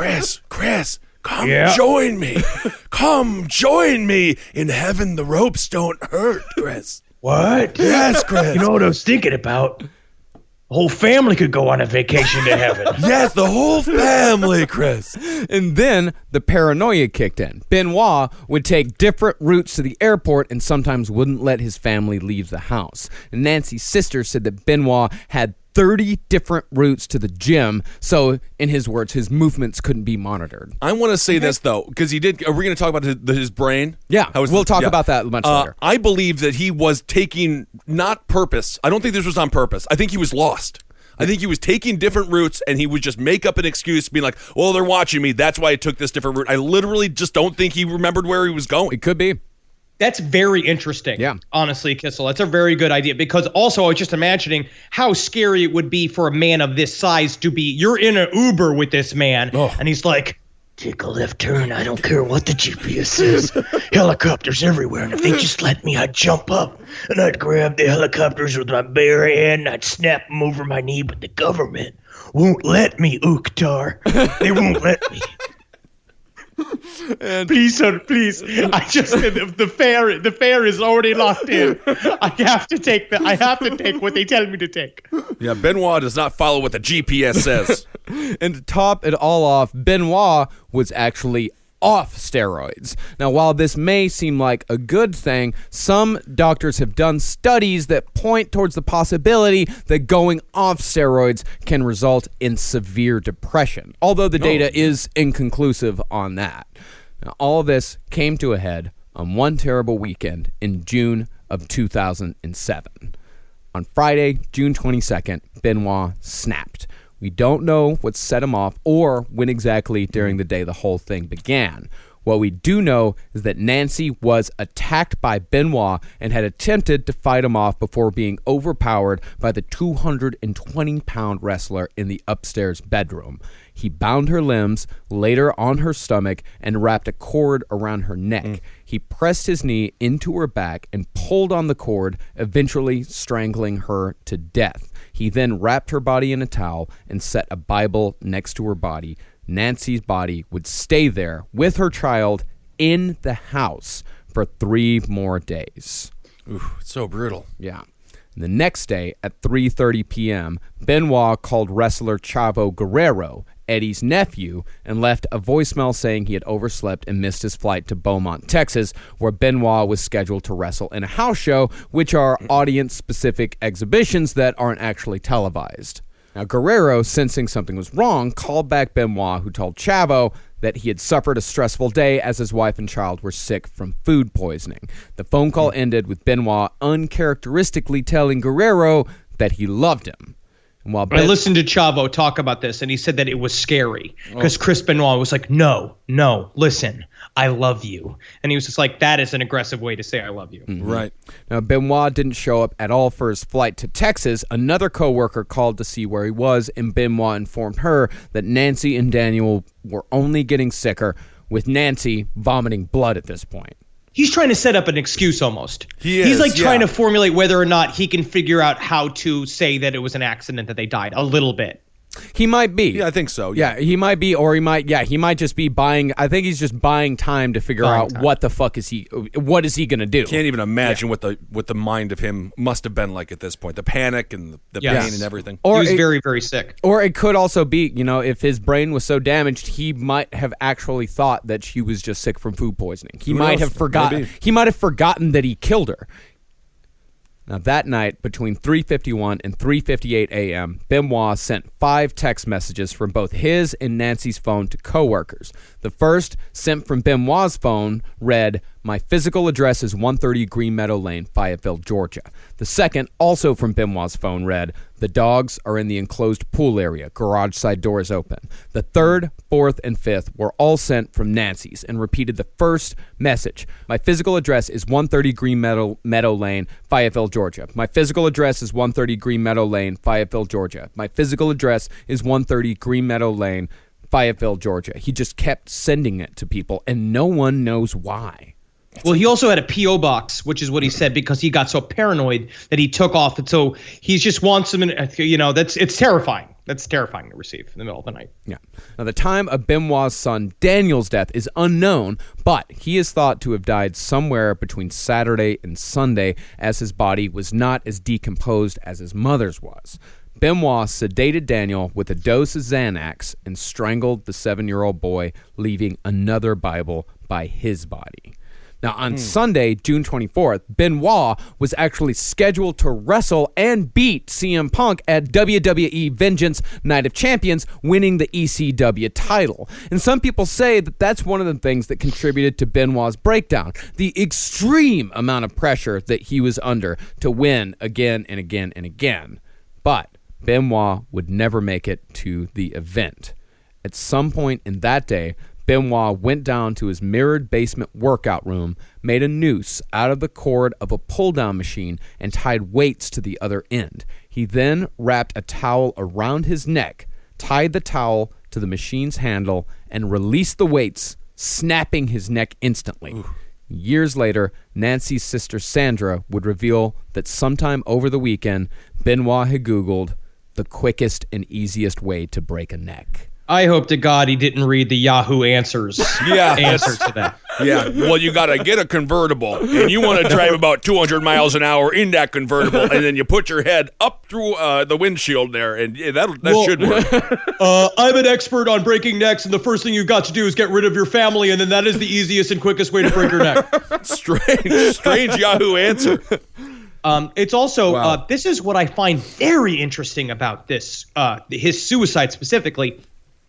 Chris, come join me. Come join me. In heaven, the ropes don't hurt, Chris. What? Yes, Chris. You know what I was thinking about? The whole family could go on a vacation to heaven. Yes, the whole family, Chris. And then the paranoia kicked in. Benoit would take different routes to the airport and sometimes wouldn't let his family leave the house. And Nancy's sister said that Benoit had 30 different routes to the gym, so in his words, his movements couldn't be monitored. I want to say this, though, because he did. Are we going to talk about his brain? Yeah, we'll talk about that much later. I believe that he was taking, not purpose. I don't think this was on purpose. I think he was lost. I think he was taking different routes, and he would just make up an excuse, being like, well, they're watching me. That's why I took this different route. I literally just don't think he remembered where he was going. It could be. That's very interesting. Yeah. Honestly, Kissel. That's a very good idea, because also I was just imagining how scary it would be for a man of this size to be, you're in an Uber with this man, and he's like, Take a left turn. I don't care what the GPS says. Helicopters everywhere. And if they just let me, I'd jump up and I'd grab the helicopters with my bare hand and I'd snap them over my knee. But the government won't let me, Ukhtar. They won't let me. Please, sir, please. I just said the fare is already locked in. I have to take what they tell me to take. Yeah, Benoit does not follow what the GPS says. And to top it all off, Benoit was actually off steroids. Now, while this may seem like a good thing, some doctors have done studies that point towards the possibility that going off steroids can result in severe depression, although the data is inconclusive on that. Now, all of this came to a head on one terrible weekend in June of 2007. On Friday, June 22nd, Benoit snapped. We don't know what set him off or when exactly during the day the whole thing began. What we do know is that Nancy was attacked by Benoit and had attempted to fight him off before being overpowered by the 220-pound wrestler in the upstairs bedroom. He bound her limbs, laid her on her stomach, and wrapped a cord around her neck. He pressed his knee into her back and pulled on the cord, eventually strangling her to death. He then wrapped her body in a towel and set a Bible next to her body. Nancy's body would stay there with her child in the house for 3 more days. Ooh, it's so brutal. Yeah. The next day at 3:30 p.m., Benoit called wrestler Chavo Guerrero, Eddie's nephew, and left a voicemail saying he had overslept and missed his flight to Beaumont, Texas, where Benoit was scheduled to wrestle in a house show, which are audience-specific exhibitions that aren't actually televised. Now, Guerrero, sensing something was wrong, called back Benoit, who told Chavo that he had suffered a stressful day as his wife and child were sick from food poisoning. The phone call ended with Benoit uncharacteristically telling Guerrero that he loved him. And while I listened to Chavo talk about this, and he said that it was scary because Chris Benoit was like, no, listen, I love you. And he was just like, that is an aggressive way to say I love you. Mm-hmm. Right. Now, Benoit didn't show up at all for his flight to Texas. Another co-worker called to see where he was, and Benoit informed her that Nancy and Daniel were only getting sicker, with Nancy vomiting blood at this point. He's trying to set up an excuse almost. He's like trying to formulate whether or not he can figure out how to say that it was an accident that they died a little bit. He might be. Yeah, I think so. Yeah, he might be, or he might just be buying. I think he's just buying time to figure out what the fuck is he going to do. Can't even imagine what the mind of him must have been like at this point. The panic and the pain and everything. Or he was very, very sick. Or it could also be, if his brain was so damaged, he might have actually thought that she was just sick from food poisoning. He might have forgotten. He might have forgotten that he killed her. Now, that night, between 3:51 and 3:58 a.m., Benoit sent 5 text messages from both his and Nancy's phone to coworkers. The first, sent from Benoit's phone, read, "My physical address is 130 Green Meadow Lane, Fayetteville, Georgia." The second, also from Benoit's phone, read, "The dogs are in the enclosed pool area. Garage side door is open." The third, fourth, and fifth were all sent from Nancy's and repeated the first message. "My physical address is 130 Green Meadow Lane, Fayetteville, Georgia. My physical address is 130 Green Meadow Lane, Fayetteville, Georgia. My physical address is 130 Green Meadow Lane, Fayetteville, Georgia." He just kept sending it to people, and no one knows why. Well, he also had a P.O. box, which is what he said, because he got so paranoid that he took off. And so he just wants them, it's terrifying. That's terrifying to receive in the middle of the night. Yeah. Now, the time of Benoit's son Daniel's death is unknown, but he is thought to have died somewhere between Saturday and Sunday, as his body was not as decomposed as his mother's was. Benoit sedated Daniel with a dose of Xanax and strangled the 7-year-old boy, leaving another Bible by his body. Now, on Sunday, June 24th, Benoit was actually scheduled to wrestle and beat CM Punk at WWE Vengeance Night of Champions, winning the ECW title. And some people say that that's one of the things that contributed to Benoit's breakdown, the extreme amount of pressure that he was under to win again and again and again. But Benoit would never make it to the event. At some point in that day, Benoit went down to his mirrored basement workout room, made a noose out of the cord of a pull-down machine, and tied weights to the other end. He then wrapped a towel around his neck, tied the towel to the machine's handle, and released the weights, snapping his neck instantly. Ooh. Years later, Nancy's sister Sandra would reveal that sometime over the weekend, Benoit had Googled the quickest and easiest way to break a neck. I hope to God he didn't read the Yahoo Answers answer to that. Yeah, well, you got to get a convertible, and you want to drive about 200 miles an hour in that convertible, and then you put your head up through the windshield there, and that should work. I'm an expert on breaking necks, and the first thing you've got to do is get rid of your family, and then that is the easiest and quickest way to break your neck. Strange Yahoo answer. It's also, this is what I find very interesting about this, his suicide specifically.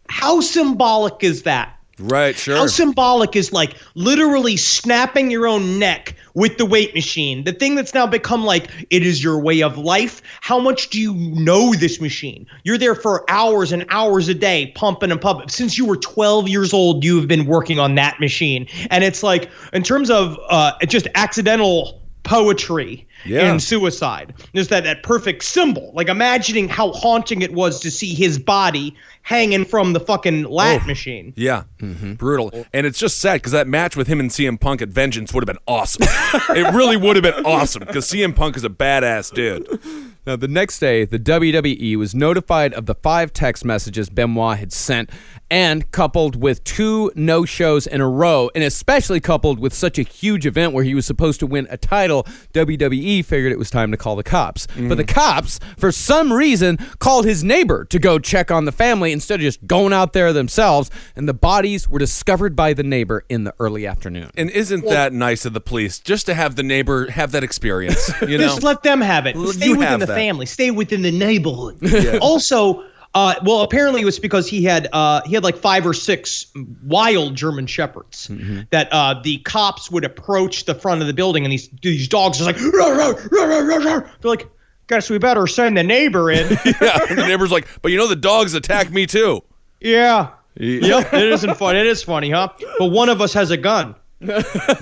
How symbolic is that? Right, sure. How symbolic is like literally snapping your own neck with the weight machine, the thing that's now become like it is your way of life. How much do you know this machine? You're there for hours and hours a day, pumping and pumping. Since you were 12 years old, you have been working on that machine. And it's like, in terms of just accidental poetry and suicide, there's that perfect symbol. Like imagining how haunting it was to see his body hanging from the fucking lat machine. Yeah, brutal. And it's just sad because that match with him and CM Punk at Vengeance would have been awesome. It really would have been awesome because CM Punk is a badass dude. Now, the next day, the WWE was notified of the 5 text messages Benoit had sent, and coupled with 2 no-shows in a row, and especially coupled with such a huge event where he was supposed to win a title, WWE figured it was time to call the cops. But the cops, for some reason, called his neighbor to go check on the family instead of just going out there themselves, and the bodies were discovered by the neighbor in the early afternoon. And isn't that nice of the police, just to have the neighbor have that experience? You know? Just let them have it. Stay within the family. Stay within the neighborhood. Yeah. Also, apparently it was because he had like 5 or 6 wild German shepherds that the cops would approach the front of the building, and these dogs are like, rawr, rawr, rawr, rawr, rawr. They're like, guess we better send the neighbor in. Yeah, and the neighbor's like, but the dogs attack me too. Yeah. Yep, it isn't fun. It is funny, huh? But one of us has a gun.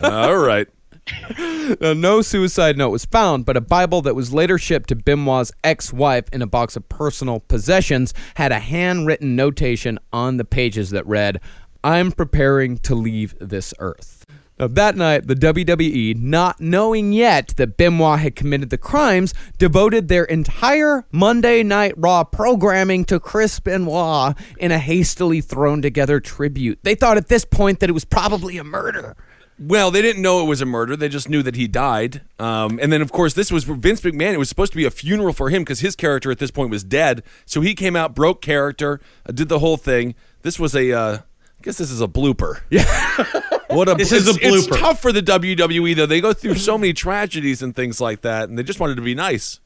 All right. Now, no suicide note was found, but a Bible that was later shipped to Benoit's ex-wife in a box of personal possessions had a handwritten notation on the pages that read, "I'm preparing to leave this earth." Now, that night, the WWE, not knowing yet that Benoit had committed the crimes, devoted their entire Monday Night Raw programming to Chris Benoit in a hastily thrown-together tribute. They thought at this point that it was probably a murder. Well, they didn't know it was a murder. They just knew that he died. And then, of course, this was Vince McMahon. It was supposed to be a funeral for him because his character at this point was dead. So he came out, broke character, did the whole thing. This was I guess this is a blooper. Yeah. This is a It's blooper. tough for the WWE, though. They go through so many tragedies and things like that, and they just wanted to be nice.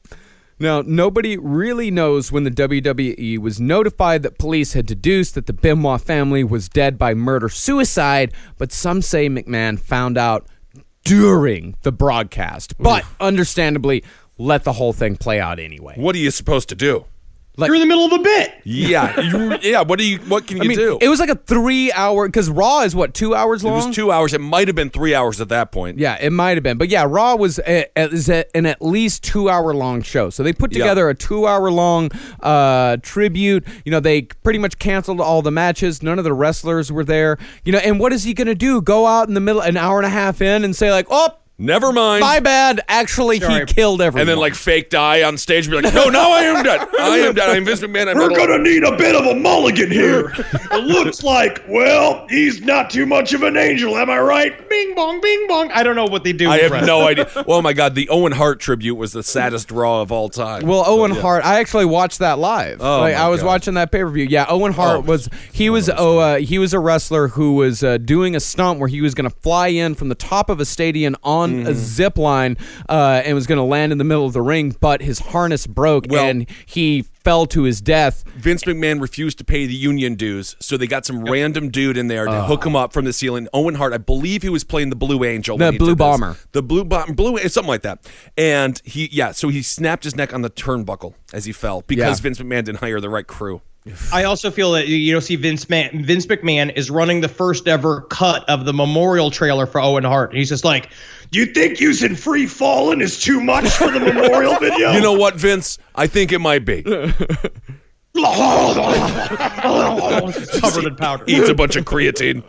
Now, nobody really knows when the WWE was notified that police had deduced that the Benoit family was dead by murder-suicide, but some say McMahon found out during the broadcast. But, understandably, let the whole thing play out anyway. What are you supposed to do? Like, You're in the middle of a bit. Yeah. What can you do? It was like a 3-hour, because Raw is, 2 hours It long? was 2 hours. It might have been 3 hours at that point. Yeah, it might have been. But yeah, Raw was an at least 2 hour long show. So they put together a 2 hour long tribute. They pretty much canceled all the matches. None of the wrestlers were there. And what is he going to do? Go out in the middle, an hour and a half in, and say like, oh, Never mind. my bad. Actually, he killed everyone. And then fake die on stage and be like, no, now I am dead. I am dead. I'm Vince McMahon. We're gonna need a bit of a mulligan here. It looks like, well, he's not too much of an angel, am I right? Bing bong, bing bong. I don't know what they do. I with have wrestling. no idea. Oh my God, the Owen Hart tribute was the saddest Raw of all time. Well, Owen Hart, I actually watched that live. Oh, my I was God. watching that pay-per-view. Yeah, Owen Hart was a wrestler who was doing a stunt where he was going to fly in from the top of a stadium on a zip line and was going to land in the middle of the ring, but his harness broke and he fell to his death. Vince McMahon refused to pay the union dues, so they got some random dude in there to hook him up from the ceiling. Owen Hart, I believe he was playing the Blue Angel. The when he Blue did this. Bomber. The something like that. And so he snapped his neck on the turnbuckle as he fell because Vince McMahon didn't hire the right crew. I also feel that see Vince McMahon is running the first ever cut of the memorial trailer for Owen Hart. He's just like, Do you think using free falling is too much for the memorial video? You know what, Vince? I think it might be. covered in powder. Eats a bunch of creatine.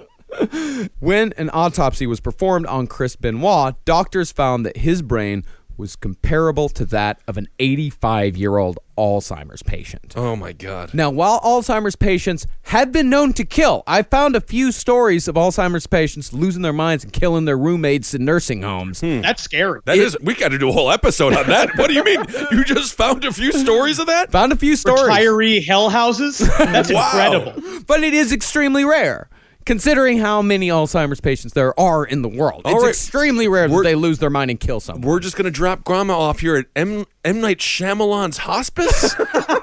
When an autopsy was performed on Chris Benoit, doctors found that his brain was comparable to that of an 85-year-old Alzheimer's patient. Oh, my God. Now, while Alzheimer's patients have been known to kill, I found a few stories of Alzheimer's patients losing their minds and killing their roommates in nursing homes. That's scary. We got to do a whole episode on that. What do you mean? You just found a few stories of that? Found a few stories. Retiree hell houses? That's incredible. But it is extremely rare, considering how many Alzheimer's patients there are in the world. It's extremely rare that they lose their mind and kill someone. We're just going to drop Grandma off here at M. Night Shyamalan's hospice?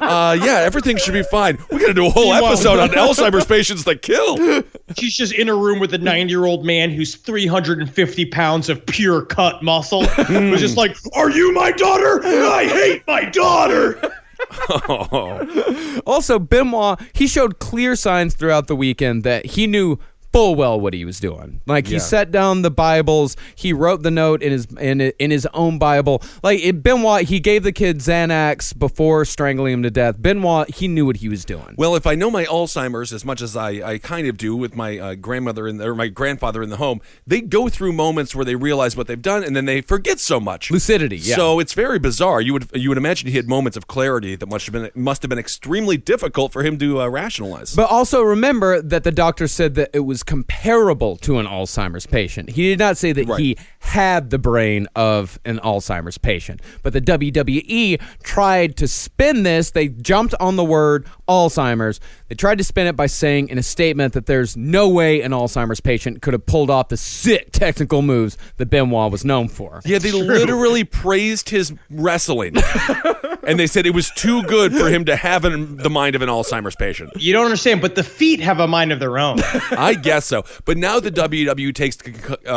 Everything should be fine. We got to do a whole episode on Alzheimer's patients that kill. She's just in a room with a 90-year-old man who's 350 pounds of pure cut muscle. Who's just like, Are you my daughter? I hate my daughter. Also, Benoit, he showed clear signs throughout the weekend that he knew full well what he was doing. Like, he set down the Bibles, he wrote the note in his own Bible. Like, Benoit, he gave the kid Xanax before strangling him to death. Benoit, he knew what he was doing. Well, if I know my Alzheimer's as much as I kind of do with my grandmother or my grandfather in the home, they go through moments where they realize what they've done and then they forget so much. Lucidity, yeah. So it's very bizarre. You would imagine he had moments of clarity that must have been extremely difficult for him to rationalize. But also remember that the doctor said that it was comparable to an Alzheimer's patient. He did not say that he had the brain of an Alzheimer's patient. But the WWE tried to spin this. They jumped on the word Alzheimer's. They tried to spin it by saying in a statement that there's no way an Alzheimer's patient could have pulled off the sick technical moves that Benoit was known for. Yeah, they literally praised his wrestling. And they said it was too good for him to have the mind of an Alzheimer's patient. you don't understand, but the feet have a mind of their own. I guess so. But now the WWE takes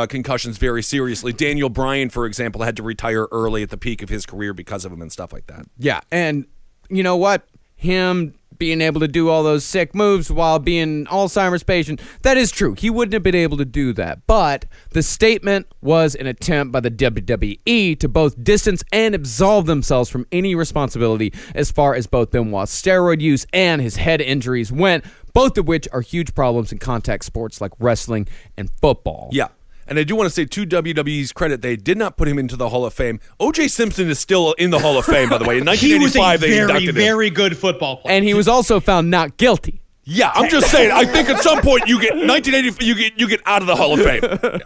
concussions very seriously. Daniel Bryan, for example, had to retire early at the peak of his career because of them and stuff like that. Yeah, and you know what? Him being able to do all those sick moves while being an Alzheimer's patient, that is true. He wouldn't have been able to do that. But the statement was an attempt by the WWE to both distance and absolve themselves from any responsibility as far as both Benoit's steroid use and his head injuries went, both of which are huge problems in contact sports like wrestling and football. Yeah. And I do want to say, to WWE's credit, they did not put him into the Hall of Fame. O.J. Simpson is still in the Hall of Fame, by the way. In 1985, they inducted him. He was a very good football player. And he was also found not guilty. Yeah, I'm just saying. I think at some point you get 1980. You get out of the Hall of Fame.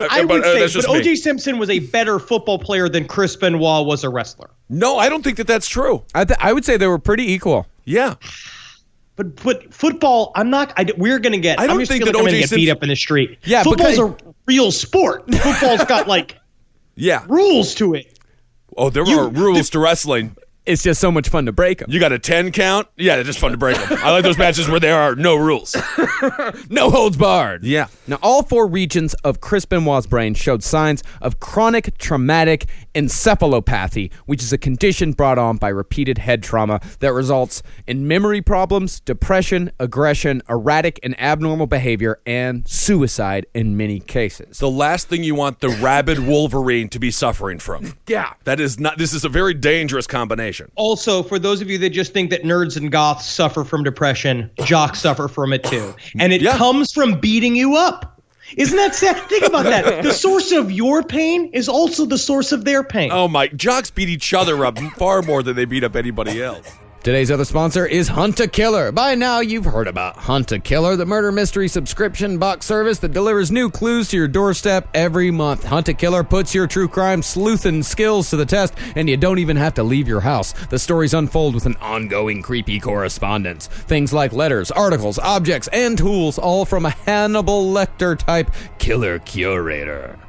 I would say, that's just but me. O.J. Simpson was a better football player than Chris Benoit was a wrestler. No, I don't think that's true. I would say they were pretty equal. Yeah. But football, we're going to get. I don't I'm just think feel that like I'm O.J. gonna get beat Simpson- up in the street. Yeah, football's a real sport. Football's got Yeah. rules to it. Oh, there are rules to wrestling. It's just so much fun to break them. You got a 10 count? Yeah, they're just fun to break them. I like those matches where there are no rules. No holds barred. Yeah. Now, all 4 regions of Chris Benoit's brain showed signs of chronic traumatic encephalopathy, which is a condition brought on by repeated head trauma that results in memory problems, depression, aggression, erratic and abnormal behavior, and suicide in many cases. The last thing you want the rabid Wolverine to be suffering from. Yeah. This is a very dangerous combination. Also, for those of you that just think that nerds and goths suffer from depression, jocks suffer from it too. And it comes from beating you up. Isn't that sad? Think about that. The source of your pain is also the source of their pain. Oh my, jocks beat each other up far more than they beat up anybody else. Today's other sponsor is Hunt a Killer. By now, you've heard about Hunt a Killer, the murder mystery subscription box service that delivers new clues to your doorstep every month. Hunt a Killer puts your true crime sleuthing skills to the test, and you don't even have to leave your house. The stories unfold with an ongoing creepy correspondence. Things like letters, articles, objects, and tools, all from a Hannibal Lecter-type killer curator.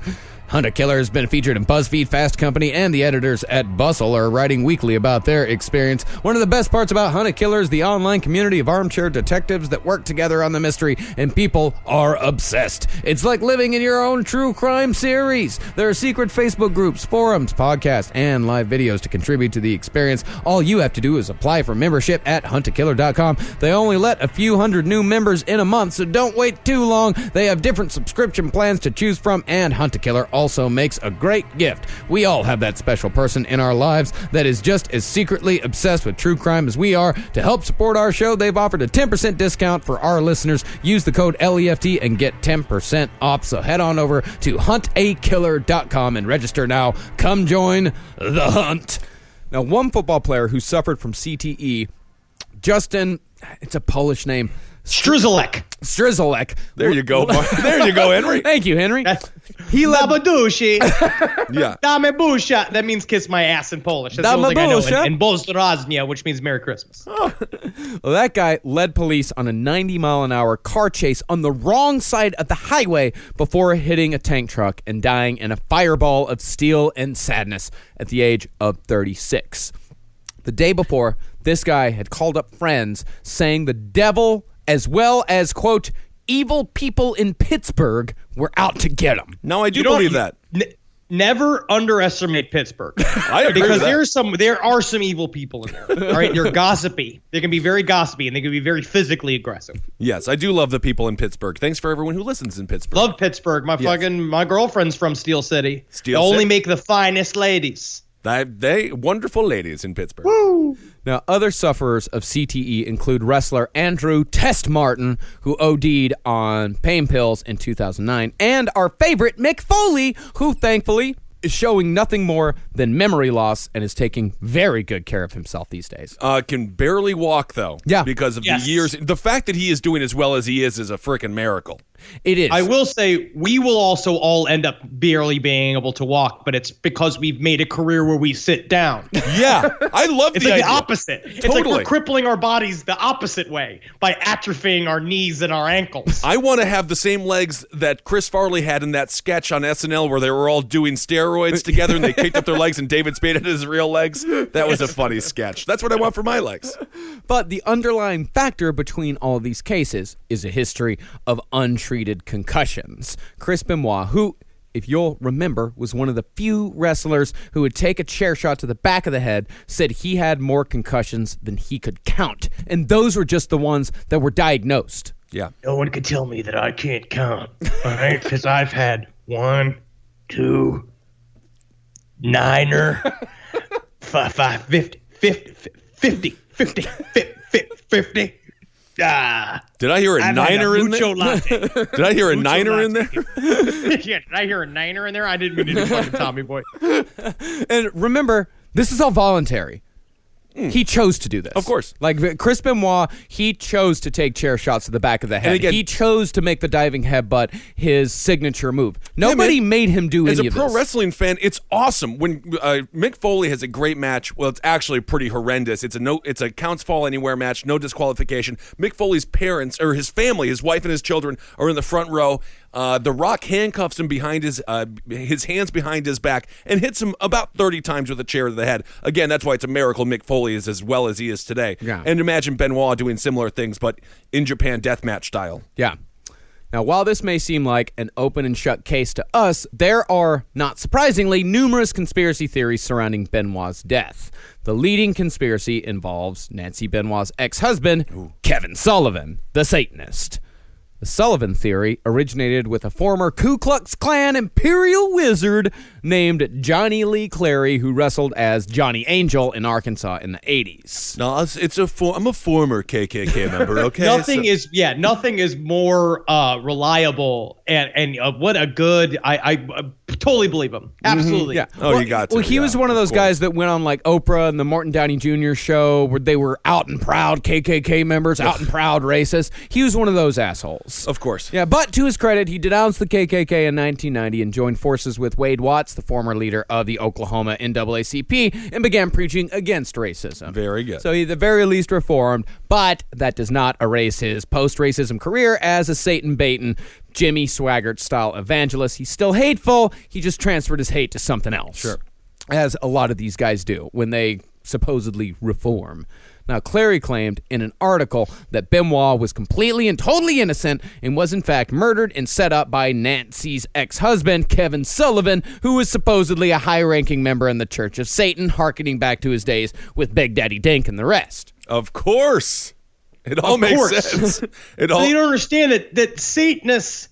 Hunt a Killer has been featured in BuzzFeed, Fast Company, and the editors at Bustle are writing weekly about their experience. One of the best parts about Hunt a Killer is the online community of armchair detectives that work together on the mystery, and people are obsessed. It's like living in your own true crime series. There are secret Facebook groups, forums, podcasts, and live videos to contribute to the experience. All you have to do is apply for membership at huntakiller.com. They only let a few hundred new members in a month, so don't wait too long. They have different subscription plans to choose from, and Hunt a Killer also makes a great gift. We all have that special person in our lives that is just as secretly obsessed with true crime as we are. To help support our show, they've offered a 10% discount for our listeners. Use the code LEFT and get 10% off. So head on over to huntakiller.com and register now. Come join the hunt. Now, one football player who suffered from CTE, Justin, it's a Polish name, Strzelek. There you go, Mark. There you go, Henry. Thank you, Henry. He Dabadushi. Yeah. Dame busha. That means kiss my ass in Polish. That's the only thing I know. And Bozdraznia, which means Merry Christmas. Well, that guy led police on a 90-mile-an-hour car chase on the wrong side of the highway before hitting a tank truck and dying in a fireball of steel and sadness at the age of 36. The day before, this guy had called up friends saying the devil, as well as, quote, evil people in Pittsburgh were out to get him. No, I do believe that. Never underestimate Pittsburgh. I agree because with that. there are some evil people in there. All right, they're gossipy. They can be very gossipy, and they can be very physically aggressive. Yes, I do love the people in Pittsburgh. Thanks for everyone who listens in Pittsburgh. Love Pittsburgh. My girlfriend's from Steel City. They only make the finest ladies. They wonderful ladies in Pittsburgh. Woo! Now, other sufferers of CTE include wrestler Andrew Test Martin, who OD'd on pain pills in 2009, and our favorite Mick Foley, who thankfully is showing nothing more than memory loss and is taking very good care of himself these days. Can barely walk, though. Yeah. Because of the years. The fact that he is doing as well as he is a freaking miracle. It is. I will say we will also all end up barely being able to walk, but it's because we've made a career where we sit down. Yeah. I love It's the like idea. the opposite. It's like we're crippling our bodies the opposite way by atrophying our knees and our ankles. I want to have the same legs that Chris Farley had in that sketch on SNL where they were all doing steroids together and they kicked up their legs and David Spade had his real legs. That was a funny sketch. That's what I want for my legs. But the underlying factor between all of these cases is a history of untreated concussions. Chris Benoit, who, if you'll remember, was one of the few wrestlers who would take a chair shot to the back of the head, said he had more concussions than he could count. And those were just the ones that were diagnosed. Yeah. No one can tell me that I can't count, all right? Because I've had 1, 2, 9er, 5, 50. Did I hear a niner in there? Latte. Did I hear a niner in there? Yeah, did I hear a niner in there? I didn't mean to do fucking Tommy Boy. And remember, this is all voluntary. He chose to do this. Of course. Like Chris Benoit, he chose to take chair shots to the back of the head. And again, he chose to make the diving headbutt his signature move. Nobody made him do any of this. As a pro wrestling fan, it's awesome when Mick Foley has a great match. Well, it's actually pretty horrendous. It's a counts fall anywhere match, no disqualification. Mick Foley's parents or his family, his wife and his children, are in the front row. The Rock handcuffs him behind his hands behind his back and hits him about 30 times with a chair to the head. Again, that's why it's a miracle Mick Foley is as well as he is today. Yeah. And imagine Benoit doing similar things, but in Japan deathmatch style. Yeah. Now, while this may seem like an open and shut case to us, there are, not surprisingly, numerous conspiracy theories surrounding Benoit's death. The leading conspiracy involves Nancy Benoit's ex-husband, Kevin Sullivan, the Satanist. The Sullivan theory originated with a former Ku Klux Klan imperial wizard named Johnny Lee Clary, who wrestled as Johnny Angel in Arkansas in the 80s. No, I'm a former KKK member, okay? Nothing is more reliable and what a good. I totally believe him. Absolutely. Yeah. Oh, you got to. Well, he was one of those guys that went on like Oprah and the Morton Downey Jr. show where they were out and proud KKK members, out and proud racist. He was one of those assholes. Of course. Yeah, but to his credit, he denounced the KKK in 1990 and joined forces with Wade Watts, the former leader of the Oklahoma NAACP, and began preaching against racism. Very good. So he, at the very least, reformed, but that does not erase his post-racism career as a Satan-baiting, Jimmy Swaggart-style evangelist. He's still hateful. He just transferred his hate to something else. Sure. As a lot of these guys do when they supposedly reform. Now, Clary claimed in an article that Benoit was completely and totally innocent and was in fact murdered and set up by Nancy's ex-husband, Kevin Sullivan, who was supposedly a high-ranking member in the Church of Satan, hearkening back to his days with Big Daddy Dink and the rest. Of course. It all makes sense. So you don't understand that Satanists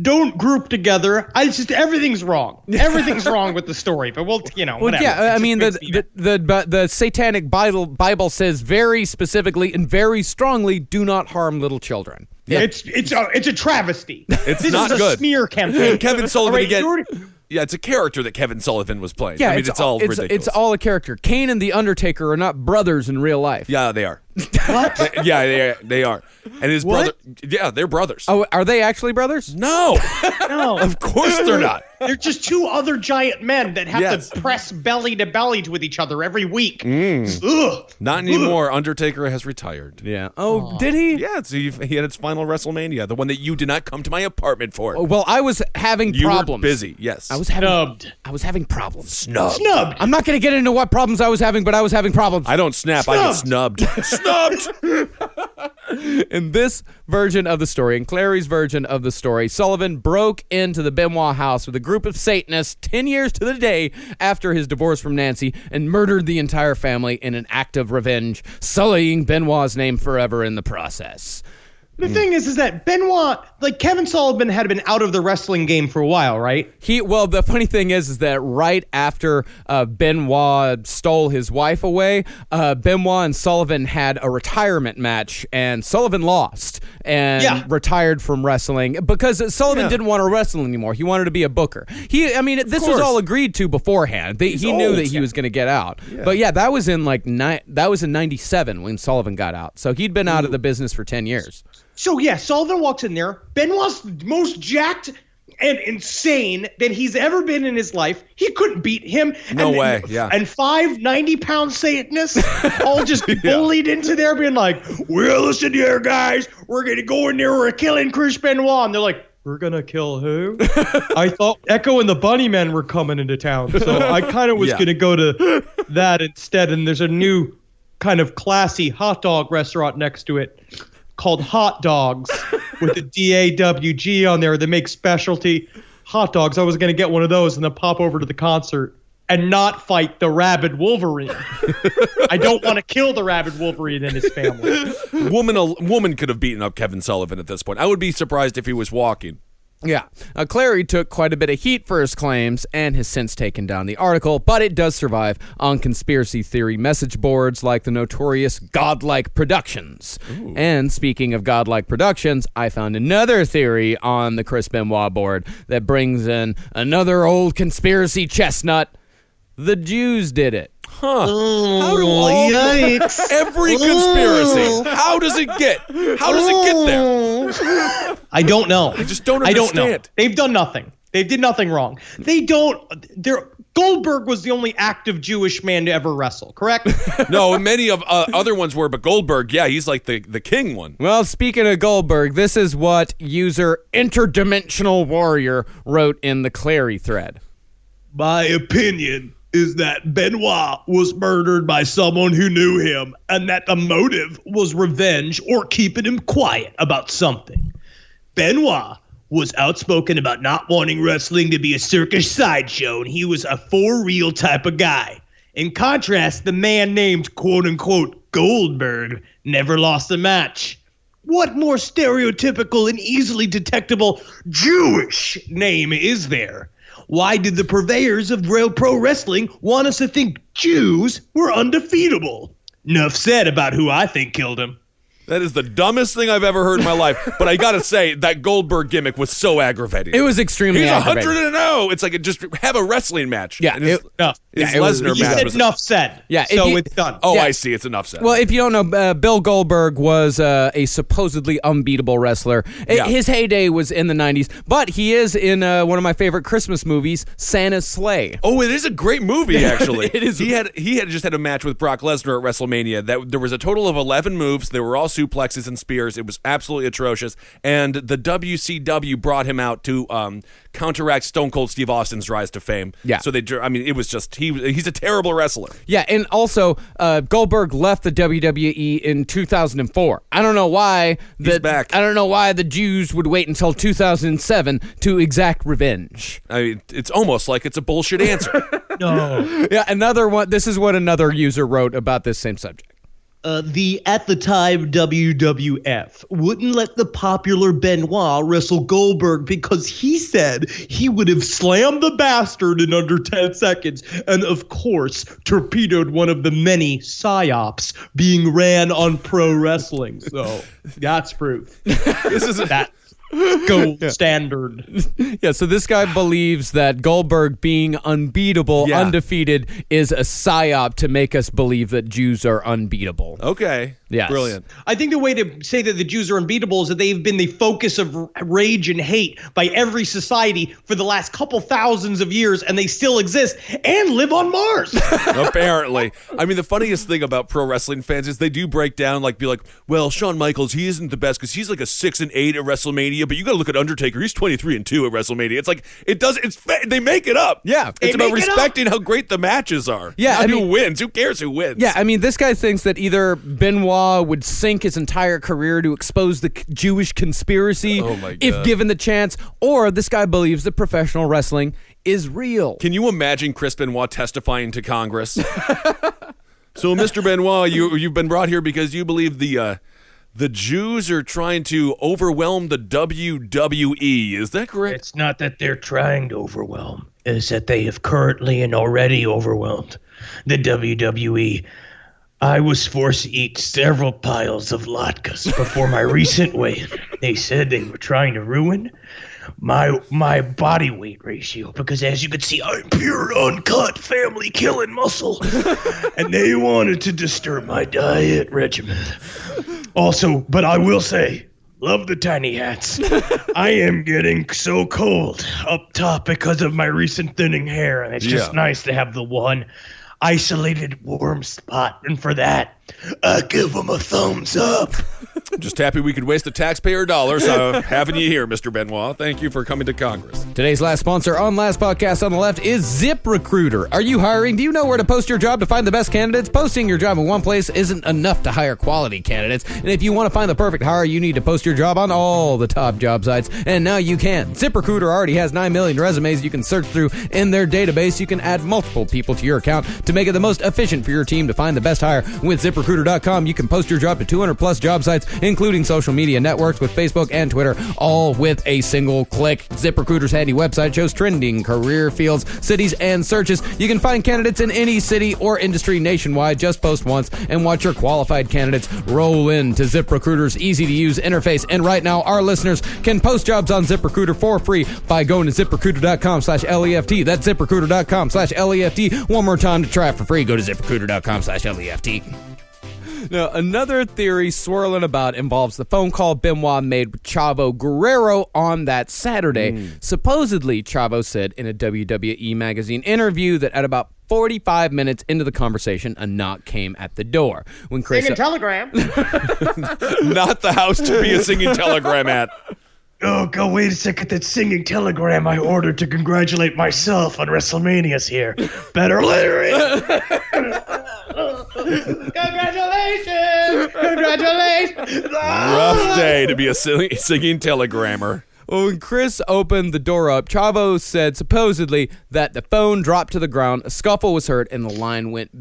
don't group together. Everything's wrong. Everything's wrong with the story. But whatever. Yeah, I mean the Satanic Bible says very specifically and very strongly, do not harm little children. Yeah. It's a travesty. This is not a good. smear campaign. Kevin Sullivan Right, again. Yeah, it's a character that Kevin Sullivan was playing. Yeah, I mean, it's all ridiculous. It's all a character. Kane and the Undertaker are not brothers in real life. Yeah, they are. What? Yeah, they are. And his brother. Yeah, they're brothers. Oh, are they actually brothers? No. No. Of course they're not. They're just two other giant men that have to press belly to belly with each other every week. Ugh. Not anymore. Undertaker has retired. Yeah. Oh, did he? Yeah, he had his final WrestleMania, the one that you did not come to my apartment for. Oh, well, I was having You problems. were busy, yes. I was having Snubbed. I was having problems. Snubbed. Snubbed. I'm not going to get into what problems I was having, but I was having problems. I don't snap, I get snubbed. Snubbed! In this version of the story, in Clary's version of the story, Sullivan broke into the Benoit house with a group of Satanists 10 years to the day after his divorce from Nancy and murdered the entire family in an act of revenge, sullying Benoit's name forever in the process. The thing is that Benoit, like Kevin Sullivan, had been out of the wrestling game for a while, right? Well, the funny thing is that right after Benoit stole his wife away, Benoit and Sullivan had a retirement match, and Sullivan lost and retired from wrestling because Sullivan didn't want to wrestle anymore. He wanted to be a booker. This was all agreed to beforehand. He knew that he was going to get out. Yeah. But yeah, that was in '97 when Sullivan got out. So he'd been out of the business for 10 years. So yeah, Sullivan walks in there. Benoit's the most jacked and insane that he's ever been in his life. He couldn't beat him. No way, yeah. And 5 90-pound Satanists all just bullied into there being like, well, listen here, guys. We're going to go in there. We're killing Chris Benoit. And they're like, we're going to kill who? I thought Echo and the Bunnymen were coming into town. So I kind of was going to go to that instead. And there's a new kind of classy hot dog restaurant next to it called Hot Dogs with a DAWG on there that makes specialty hot dogs. I was going to get one of those and then pop over to the concert and not fight the rabid Wolverine. I don't want to kill the rabid Wolverine and his family. Woman could have beaten up Kevin Sullivan at this point. I would be surprised if he was walking. Yeah. Clary took quite a bit of heat for his claims and has since taken down the article, but it does survive on conspiracy theory message boards like the notorious Godlike Productions. Ooh. And speaking of Godlike Productions, I found another theory on the Chris Benoit board that brings in another old conspiracy chestnut. The Jews did it. How do all yikes. every conspiracy? How does it get there? I don't know. I just don't I understand. don't know. They've done nothing. They did nothing wrong. Goldberg was the only active Jewish man to ever wrestle, correct? No, many of other ones were, but Goldberg, yeah, he's like the king one. Well, speaking of Goldberg, this is what user Interdimensional Warrior wrote in the Clary thread. My opinion is that Benoit was murdered by someone who knew him, and that the motive was revenge or keeping him quiet about something. Benoit was outspoken about not wanting wrestling to be a circus sideshow, and he was a for real type of guy. In contrast, the man named quote-unquote Goldberg never lost a match. What more stereotypical and easily detectable Jewish name is there? Why did the purveyors of real pro wrestling want us to think Jews were undefeatable? Enough said about who I think killed him. That is the dumbest thing I've ever heard in my life. But I gotta say, that Goldberg gimmick was so aggravating. It was extremely He's aggravating. 100-0. It's like just have a wrestling match. Yeah, And his it was- Lesnar He match said was enough said. Yeah, so if you- it's done. Oh, Yeah. I see. It's enough said. Well, if you don't know, Bill Goldberg was a supposedly unbeatable wrestler. Yeah. His heyday was in the 90s, but he is in one of my favorite Christmas movies, Santa's Sleigh. Oh, it is a great movie, actually. It is. He had just had a match with Brock Lesnar at WrestleMania. That there was a total of 11 moves. They were all suplexes and spears. It was absolutely atrocious. And the WCW brought him out to counteract Stone Cold Steve Austin's rise to fame. Yeah. So it was just he's a terrible wrestler. Yeah, and also Goldberg left the WWE in 2004. I don't know why. He's back. I don't know why the Jews would wait until 2007 to exact revenge. I mean, it's almost like it's a bullshit answer. No. Yeah, another one. This is what another user wrote about this same subject. The at the time WWF wouldn't let the popular Benoit wrestle Goldberg because he said he would have slammed the bastard in under 10 seconds and, of course, torpedoed one of the many psyops being ran on pro wrestling. So that's proof. This is That gold standard. Yeah, so this guy believes that Goldberg being unbeatable, Yeah. undefeated, is a psyop to make us believe that Jews are unbeatable. okay. Yes. Brilliant. I think the way to say that the Jews are unbeatable is that they've been the focus of rage and hate by every society for the last couple thousands of years, and they still exist and live on Mars. Apparently. I mean, the funniest thing about pro wrestling fans is they do break down, be like, well, Shawn Michaels, he isn't the best because he's like a 6-8 at WrestleMania, but you got to look at Undertaker. He's 23-2 at WrestleMania. It's like, they make it up. Yeah. It's They about make it up. respecting how great the matches are. Yeah, Not I who mean- wins. Who cares who wins? Yeah, I mean, this guy thinks that either Benoit would sink his entire career to expose the Jewish conspiracy Oh my if God. given the chance, or this guy believes that professional wrestling is real. Can you imagine Chris Benoit testifying to Congress? So, Mr. Benoit, you've been brought here because you believe the Jews are trying to overwhelm the WWE. Is that correct? It's not that they're trying to overwhelm. It's that they have currently and already overwhelmed the WWE. I was forced to eat several piles of latkes before my recent weigh-in. They said they were trying to ruin my body weight ratio because, as you can see, I'm pure uncut family killing muscle. And they wanted to disturb my diet regimen. Also, but I will say, love the tiny hats. I am getting so cold up top because of my recent thinning hair, and it's just nice to have the one isolated warm spot. And for that, I give them a thumbs up. Just happy we could waste the taxpayer dollars having you here, Mr. Benoit. Thank you for coming to Congress. Today's last sponsor on Last Podcast on the Left is ZipRecruiter. Are you hiring? Do you know where to post your job to find the best candidates? Posting your job in one place isn't enough to hire quality candidates. And if you want to find the perfect hire, you need to post your job on all the top job sites. And now you can. ZipRecruiter already has 9 million resumes you can search through in their database. You can add multiple people to your account to make it the most efficient for your team to find the best hire. With ZipRecruiter.com, you can post your job to 200 plus job sites including social media networks with Facebook and Twitter, all with a single click. ZipRecruiter's handy website shows trending career fields, cities, and searches. You can find candidates in any city or industry nationwide. Just post once and watch your qualified candidates roll into ZipRecruiter's easy-to-use interface. And right now, our listeners can post jobs on ZipRecruiter for free by going to ZipRecruiter.com/LEFT. That's ZipRecruiter.com/LEFT. One more time to try it for free. Go to ZipRecruiter.com/LEFT. Now, another theory swirling about involves the phone call Benoit made with Chavo Guerrero on that Saturday. Supposedly, Chavo said in a WWE magazine interview that at about 45 minutes into the conversation, a knock came at the door. When Chris Singing telegram. Not the house to be a singing telegram at. Oh, go wait a second. That singing telegram I ordered to congratulate myself on WrestleMania's here. Better later in. Congratulations! Rough day to be a singing telegrammer. Well, when Chris opened the door up, Chavo said supposedly that the phone dropped to the ground, a scuffle was heard, and the line went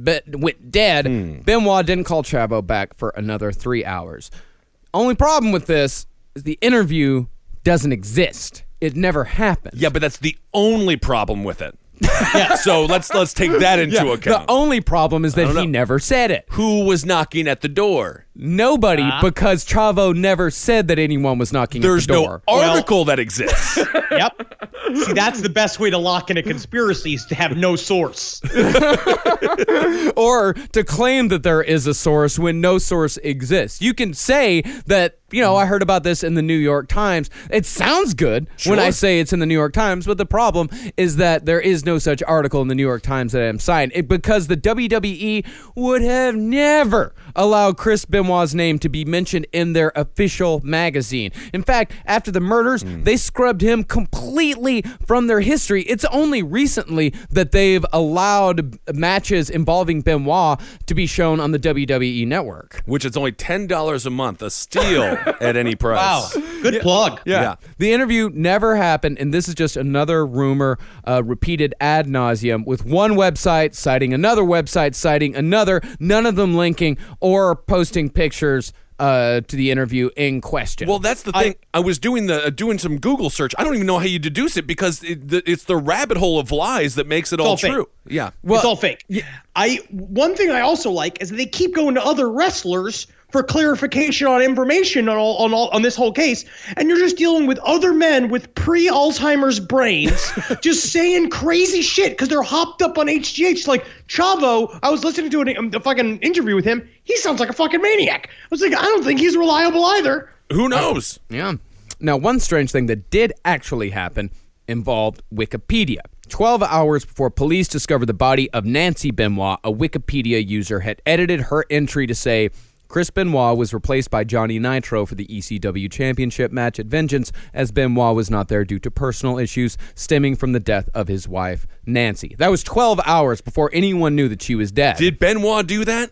dead. Benoit didn't call Chavo back for another 3 hours. Only problem with this is the interview doesn't exist. It never happened. Yeah, but that's the only problem with it. Yeah, so let's take that into account. The only problem is that he never said it. Who was knocking at the door? Nobody, because Chavo never said that anyone was knocking There's at the door. no article that exists. Yep. See, that's the best way to lock in a conspiracy is to have no source. Or to claim that there is a source when no source exists. You can say that, I heard about this in the New York Times. It sounds good when I say it's in the New York Times, but the problem is that there is no such article in the New York Times that I'm citing. Because the WWE would have never allowed Chris Benoit's name to be mentioned in their official magazine. In fact, after the murders, they scrubbed him completely from their history. It's only recently that they've allowed matches involving Benoit to be shown on the WWE network. Which is only $10 a month, a steal at any price. Wow. Good plug. Yeah. The interview never happened, and this is just another rumor repeated ad nauseum with one website citing another website citing another, none of them linking or posting pictures to the interview in question. Well, that's the thing. I was doing some Google search. I don't even know how you deduce it because it's the rabbit hole of lies that makes it all true. Fake. Yeah. Well, it's all fake. One thing I also like is that they keep going to other wrestlers for clarification on information on this whole case, and you're just dealing with other men with pre-Alzheimer's brains just saying crazy shit because they're hopped up on HGH. Like Chavo, I was listening to a fucking interview with him. He sounds like a fucking maniac. I was like, I don't think he's reliable either. Who knows? Yeah. Now, one strange thing that did actually happen involved Wikipedia. 12 hours before police discovered the body of Nancy Benoit, a Wikipedia user had edited her entry to say, Chris Benoit was replaced by Johnny Nitro for the ECW Championship match at Vengeance, as Benoit was not there due to personal issues stemming from the death of his wife, Nancy. That was 12 hours before anyone knew that she was dead. Did Benoit do that?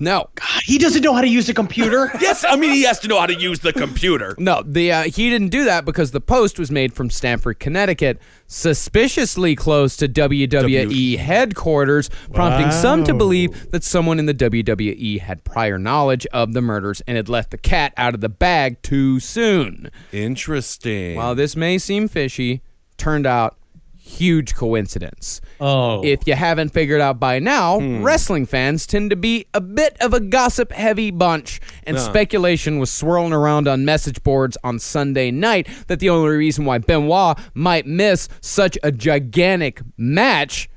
No. God, he doesn't know how to use a computer. Yes, I mean, he has to know how to use the computer. No, he didn't do that because the post was made from Stamford, Connecticut, suspiciously close to WWE headquarters, prompting some to believe that someone in the WWE had prior knowledge of the murders and had let the cat out of the bag too soon. Interesting. While this may seem fishy, turned out huge coincidence. Oh. If you haven't figured out by now, wrestling fans tend to be a bit of a gossip-heavy bunch, and speculation was swirling around on message boards on Sunday night that the only reason why Benoit might miss such a gigantic match,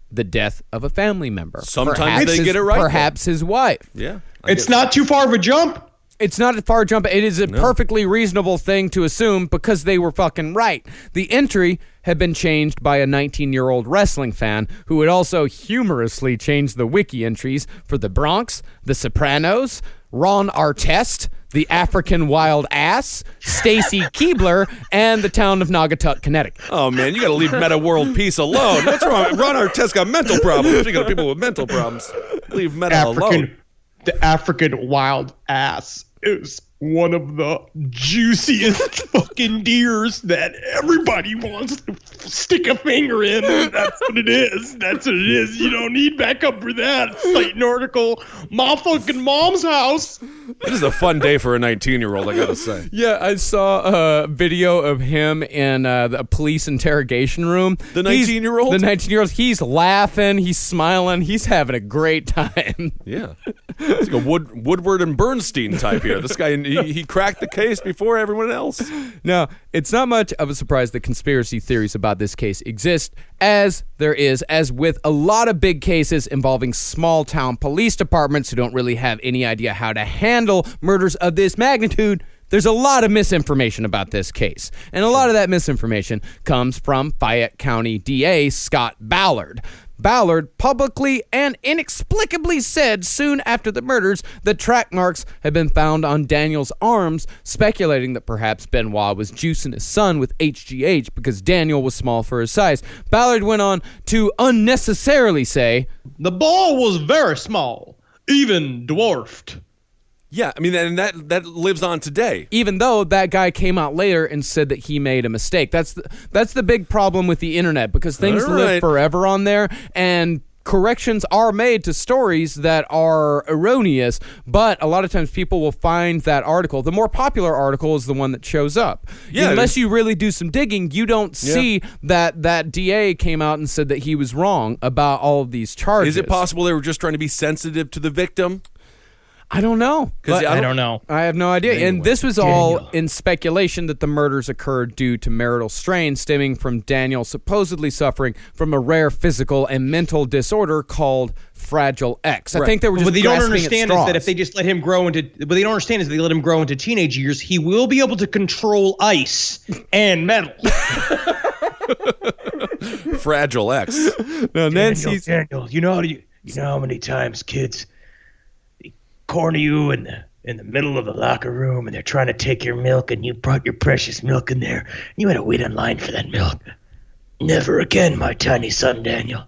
the death of a family member. Sometimes they get it right. Perhaps his wife. Yeah. It's not too far of a jump. It's not a far jump. It is a perfectly reasonable thing to assume because they were fucking right. The entry had been changed by a 19-year-old wrestling fan who had also humorously changed the wiki entries for The Bronx, The Sopranos, Ron Artest, The African Wild Ass, Stacy Keebler, and the town of Naugatuck, Connecticut. Oh, man, you got to leave Meta World Peace alone. What's wrong? Ron Artest got mental problems. You got people with mental problems. Leave Meta alone. The African Wild Ass. is one of the juiciest fucking deers that everybody wants to stick a finger in. That's what it is. That's what it is. You don't need backup for that. Cite an article, my fucking mom's house. This is a fun day for a 19-year-old, I gotta say. Yeah, I saw a video of him in the police interrogation room. The 19-year-old? The 19-year-old. He's laughing. He's smiling. He's having a great time. Yeah. It's like a Woodward and Bernstein type here. This guy, he cracked the case before everyone else. Now, it's not much of a surprise that conspiracy theories about this case exist, as there is, as with a lot of big cases involving small-town police departments who don't really have any idea how to handle murders of this magnitude. There's a lot of misinformation about this case, and a lot of that misinformation comes from Fayette County DA Scott Ballard. Ballard publicly and inexplicably said soon after the murders that track marks had been found on Daniel's arms, speculating that perhaps Benoit was juicing his son with HGH because Daniel was small for his size. Ballard went on to unnecessarily say, The ball was very small, even dwarfed. Yeah, I mean, and that lives on today. even though that guy came out later and said that he made a mistake. That's the big problem with the internet, because things All live right. forever on there, and corrections are made to stories that are erroneous, but a lot of times people will find that article. The more popular article is the one that shows up. Yeah, Unless you really do some digging, you don't see that DA came out and said that he was wrong about all of these charges. Is it possible they were just trying to be sensitive to the victim? I don't know. 'Cause I don't know. I have no idea. And this was all in speculation that the murders occurred due to marital strain stemming from Daniel supposedly suffering from a rare physical and mental disorder called Fragile X. I think they were just What they don't grasping at understand is that if straws. they just let him grow into, what they don't understand is if they let him grow into teenage years, he will be able to control ice and metal. Fragile X. No, Nancy's Daniel, you know how many times kids they corner you in the middle of the locker room and they're trying to take your milk and you brought your precious milk in there and you had to wait in line for that milk. Never again, my tiny son Daniel.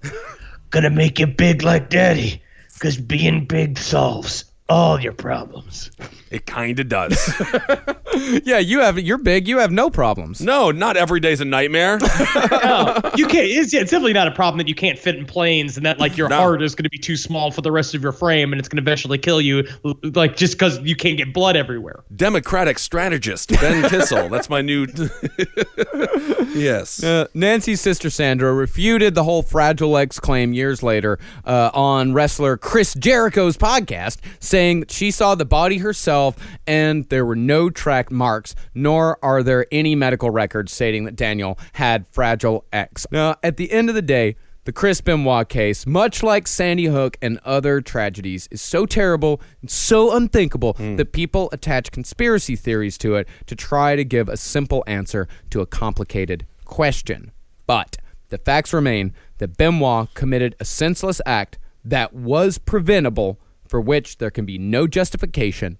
Gonna make you big like daddy, 'cause being big solves all your problems. It kind of does. Yeah, you're big, you have no problems. No, not every day's a nightmare. No, you can't. It's definitely not a problem that you can't fit in planes and that like your heart is going to be too small for the rest of your frame and it's going to eventually kill you, like just because you can't get blood everywhere. Democratic strategist Ben Kissel. That's my new. Yes. Nancy's sister Sandra refuted the whole Fragile X claim years later on wrestler Chris Jericho's podcast, saying that she saw the body herself and there were no track marks, nor are there any medical records stating that Daniel had Fragile X. Now, at the end of the day, the Chris Benoit case, much like Sandy Hook and other tragedies, is so terrible and so unthinkable that people attach conspiracy theories to it to try to give a simple answer to a complicated question. But the facts remain that Benoit committed a senseless act that was preventable, for which there can be no justification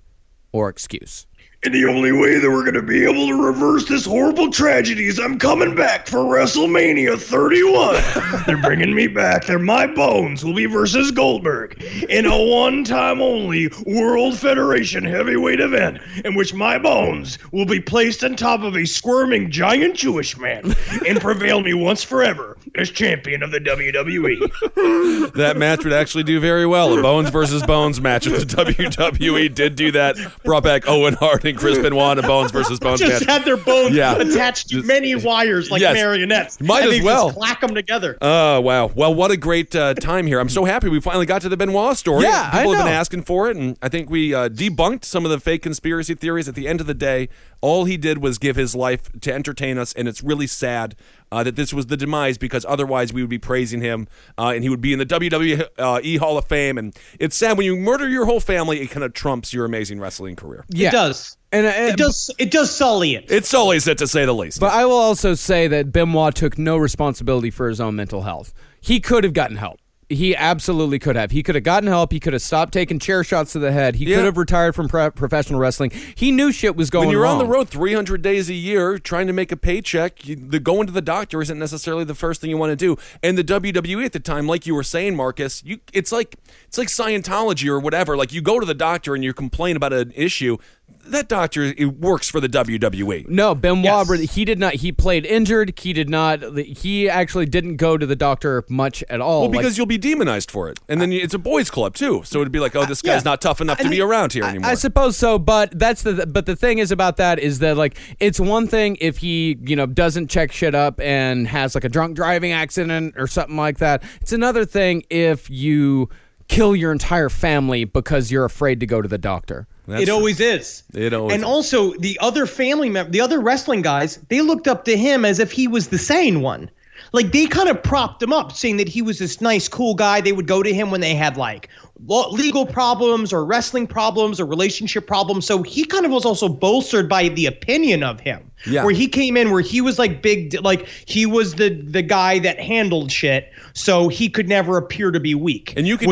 or excuse. And the only way that we're going to be able to reverse this horrible tragedy is I'm coming back for WrestleMania 31. They're bringing me back. They're my bones will be versus Goldberg in a one-time only World Federation heavyweight event in which my bones will be placed on top of a squirming giant Jewish man and prevail me once forever as champion of the WWE. That match would actually do very well. A Bones versus Bones match if the WWE did do that. Brought back Owen Hart and Chris Benoit in a Bones versus Bones Just match. had their bones Yeah. attached to many wires like Yes. marionettes. Might and as they well. just clack them together. Oh, wow. Well, what a great time here. I'm so happy we finally got to the Benoit story. Yeah, I People have been know. asking for it, and I think we debunked some of the fake conspiracy theories. At the end of the day, all he did was give his life to entertain us, and it's really sad that this was the demise, because otherwise we would be praising him, and he would be in the WWE Hall of Fame. And it's sad when you murder your whole family, it kind of trumps your amazing wrestling career. Yeah. It does. And It does sully it. It's always it, to say the least. But I will also say that Benoit took no responsibility for his own mental health. He could have gotten help. He absolutely could have. He could have gotten help. He could have stopped taking chair shots to the head. He could have retired from professional wrestling. He knew shit was going When you're wrong. on the road 300 days a year trying to make a paycheck, the going to the doctor isn't necessarily the first thing you want to do. And the WWE at the time, like you were saying, Marcus, it's like Scientology or whatever. Like, you go to the doctor and you complain about an issue, that doctor works for the WWE. No, Benoit, Yes. he did not. He played injured. He did not. He actually didn't go to the doctor much at all. Well, because you'll be demonized for it. And then it's a boys club, too. So it'd be like, oh, this guy's not tough enough to be around here anymore. I suppose so, but the thing is about that is that, like, it's one thing if he, doesn't check shit up and has, like, a drunk driving accident or something like that. It's another thing if you kill your entire family because you're afraid to go to the doctor. It always is. And also, the other the other wrestling guys, they looked up to him as if he was the sane one. Like, they kind of propped him up, saying that he was this nice, cool guy. They would go to him when they had, like, legal problems or wrestling problems or relationship problems. So he kind of was also bolstered by the opinion of him. Yeah. Where he came in, where he was, like, big, like, he was the guy that handled shit, so he could never appear to be weak. And you can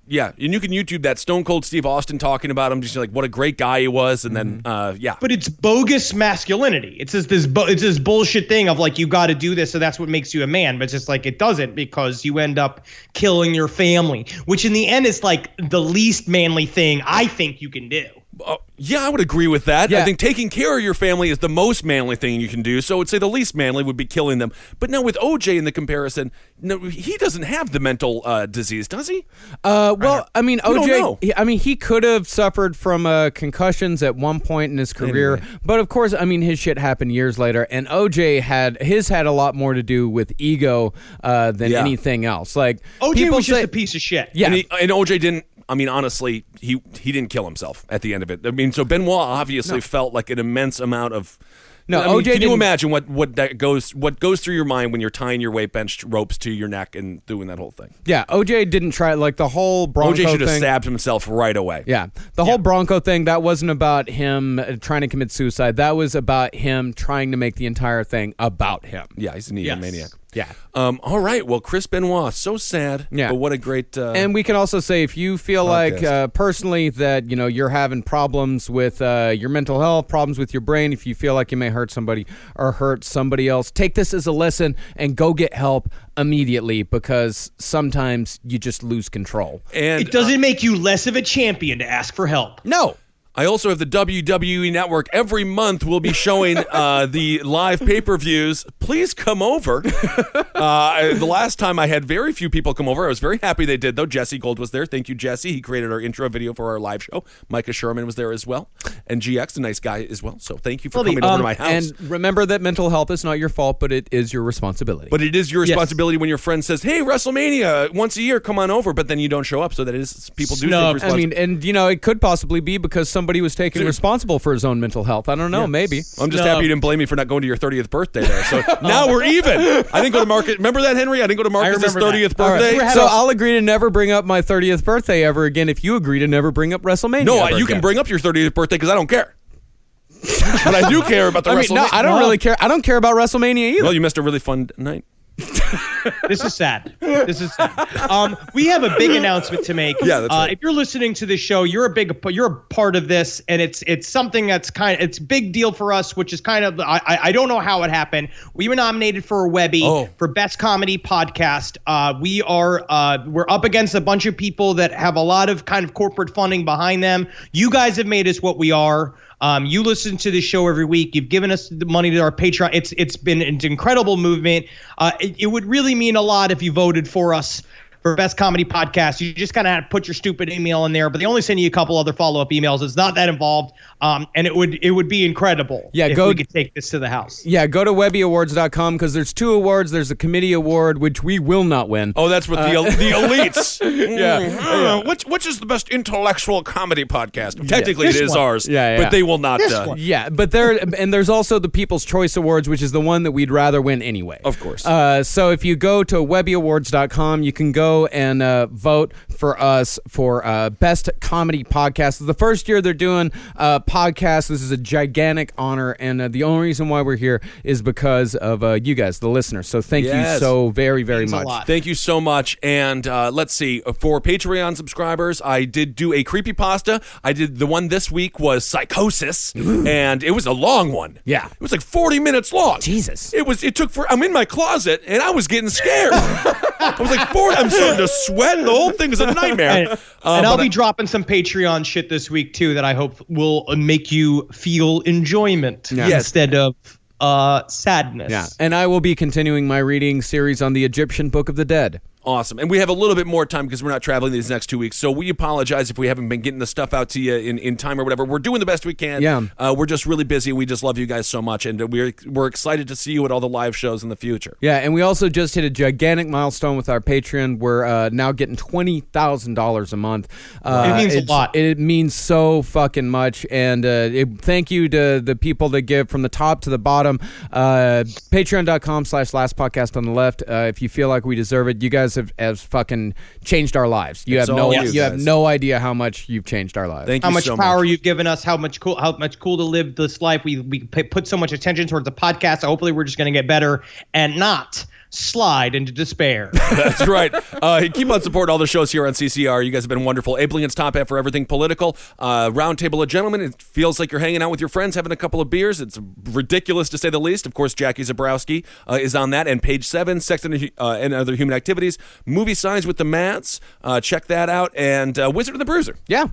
Yeah, and you can YouTube that Stone Cold Steve Austin talking about him, just like what a great guy he was, and then But it's bogus masculinity. It's just this bullshit thing of like you got to do this, so that's what makes you a man. But it's just like it doesn't, because you end up killing your family, which in the end is like the least manly thing I think you can do. Yeah, I would agree with that. Yeah. I think taking care of your family is the most manly thing you can do. So I would say the least manly would be killing them. But now with OJ in the comparison, no, he doesn't have the mental disease, does he? Well, I mean, don't know. OJ, he could have suffered from concussions at one point in his career. Anyway. But of course, I mean, his shit happened years later. And OJ had a lot more to do with ego than anything else. Like, OJ was just a piece of shit. Yeah. And OJ didn't. I mean, honestly, he didn't kill himself at the end of it. I mean, so Benoit obviously felt like an immense amount of. No, I mean, OJ can you didn't- imagine what goes through your mind when you're tying your weight bench ropes to your neck and doing that whole thing? Yeah, OJ didn't try, like, the whole Bronco OJ should have thing. stabbed himself right away. Yeah, the whole Bronco thing, that wasn't about him trying to commit suicide. That was about him trying to make the entire thing about him. Yeah, he's an egomaniac. Yeah. All right. Well, Chris Benoit, so sad. Yeah. But what a great. And we can also say, if you feel like personally that you're having problems with your mental health, problems with your brain, if you feel like you may hurt somebody or hurt somebody else, take this as a lesson and go get help immediately, because sometimes you just lose control. And It doesn't make you less of a champion to ask for help. No. I also have the WWE Network. Every month we'll be showing the live pay-per-views. Please come over. The last time I had very few people come over. I was very happy they did, though. Jesse Gold was there. Thank you, Jesse. He created our intro video for our live show. Micah Sherman was there as well. And GX, a nice guy as well. So thank you for coming over to my house. And remember that mental health is not your fault, but it is your responsibility. But it is your responsibility when your friend says, hey, WrestleMania, once a year, come on over. But then you don't show up. So that is, people do take responsibility. I mean, and it could possibly be because somebody was taken responsible for his own mental health. I don't know, maybe. I'm just happy you didn't blame me for not going to your 30th birthday there. So now we're even. I didn't go to Marcus. Remember that, Henry? I didn't go to Marcus's 30th birthday. Right. So I'll agree to never bring up my 30th birthday ever again if you agree to never bring up WrestleMania. No, ever you again. can bring up your 30th birthday because I don't care. But I do care about the WrestleMania. No, I don't really care. I don't care about WrestleMania either. Well, you missed a really fun night. This is sad. We have a big announcement to make. Yeah, that's right. If you're listening to this show, you're a part of this, and it's something that's it's a big deal for us, which is kind of I don't know how it happened. We were nominated for a Webby for Best Comedy Podcast. We're up against a bunch of people that have a lot of kind of corporate funding behind them. You guys have made us what we are. You listen to this show every week. You've given us the money to our Patreon. It's been an incredible movement. It would really mean a lot if you voted for us for Best Comedy Podcast. You just kind of had to put your stupid email in there, but they only send you a couple other follow-up emails. It's not that involved, and it would be incredible if we could take this to the house. Yeah, go to webbyawards.com because there's 2 awards. There's a committee award, which we will not win. Oh, that's what the elites. Yeah. Which is the best intellectual comedy podcast? Technically, it is one. ours. Yeah. But they will not. Yeah, but there's also the People's Choice Awards, which is the one that we'd rather win anyway. Of course. So if you go to webbyawards.com, you can go and vote for us for Best Comedy Podcast. It's the first year they're doing podcasts. This is a gigantic honor, and the only reason why we're here is because of you guys, the listeners. So thank you so very, very much. Thank you so much. And let's see, for Patreon subscribers, I did do a creepypasta. I did the one this week was Psychosis, and it was a long one. Yeah. It was like 40 minutes long. Jesus. I'm in my closet, and I was getting scared. I was like, I'm so starting to sweat. The whole thing is a nightmare. And I'll be dropping some Patreon shit this week too that I hope will make you feel enjoyment instead of sadness. Yeah, and I will be continuing my reading series on the Egyptian Book of the Dead. Awesome. And we have a little bit more time because we're not traveling these next 2 weeks. So we apologize if we haven't been getting the stuff out to you in time or whatever. We're doing the best we can. Yeah. We're just really busy. We just love you guys so much. And we're excited to see you at all the live shows in the future. Yeah, and we also just hit a gigantic milestone with our Patreon. We're now getting $20,000 a month. It means a lot. It means so fucking much. And thank you to the people that give from the top to the bottom. Patreon.com/lastpodcast on the left. If you feel like we deserve it, you guys have fucking changed our lives. You have no idea how much you've changed our lives. Thank you how much so power much. you've given us, how much cool to live this life. We put so much attention towards the podcast. So hopefully we're just going to get better and not slide into despair. That's right. Keep on supporting all the shows here on CCR. You guys have been wonderful. Abe Lincoln's Top Hat for everything political. Roundtable of Gentlemen. It feels like you're hanging out with your friends, having a couple of beers. It's ridiculous to say the least. Of course, Jackie Zabrowski is on that. And Page 7, Sex and Other Human Activities. Movie Signs with the Mats. Check that out. And Wizard of the Bruiser. Yeah.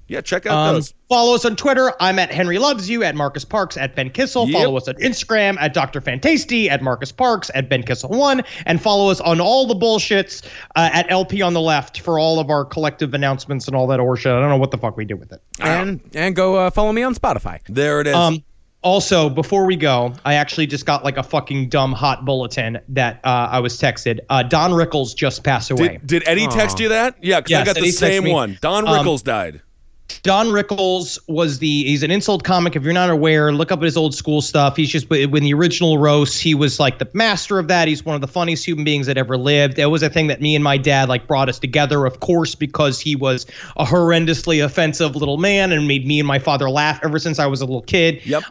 Yeah, check out those. Follow us on Twitter. I'm at Henry Loves You, at Marcus Parks, at Ben Kissel. Yep. Follow us on Instagram at Dr. Fantasty, at Marcus Parks, at Ben Kissel1, and follow us on all the bullshits at LP on the Left for all of our collective announcements and all that horseshit. I don't know what the fuck we do with it. And go follow me on Spotify. There it is. Also, before we go, I actually just got like a fucking dumb hot bulletin that I was texted. Don Rickles just passed away. Did Eddie text you that? Yeah, because I got the Eddie texted same me. one. Don Rickles died. Don Rickles he's an insult comic. If you're not aware, look up his old school stuff. He's just, when the original roast, he was like the master of that. He's one of the funniest human beings that ever lived. It was a thing that me and my dad like brought us together, of course, because he was a horrendously offensive little man and made me and my father laugh ever since I was a little kid. Yep.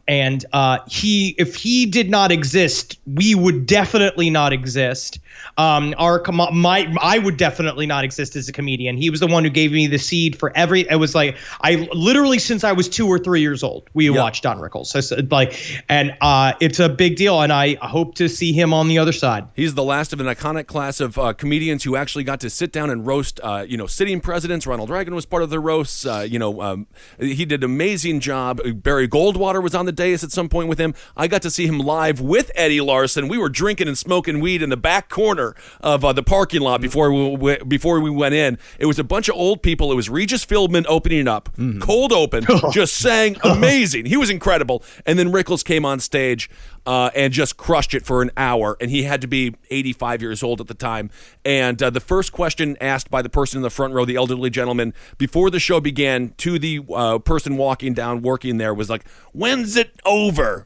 If he did not exist, we would definitely not exist. I would definitely not exist as a comedian. He was the one who gave me the seed for it was like, I literally, since I was 2 or 3 years old, we watched Don Rickles. So it's a big deal. And I hope to see him on the other side. He's the last of an iconic class of comedians who actually got to sit down and roast, sitting presidents. Ronald Reagan was part of the roasts. He did an amazing job. Barry Goldwater was on the dais at some point with him. I got to see him live with Eddie Larson. We were drinking and smoking weed in the back corner of the parking lot before we went in. It was a bunch of old people. It was Regis Philbin opening up, cold open, just sang amazing. He was incredible. And then Rickles came on stage and just crushed it for an hour. And he had to be 85 years old at the time. And the first question asked by the person in the front row, the elderly gentleman, before the show began, to the person working there was like, "When's it over?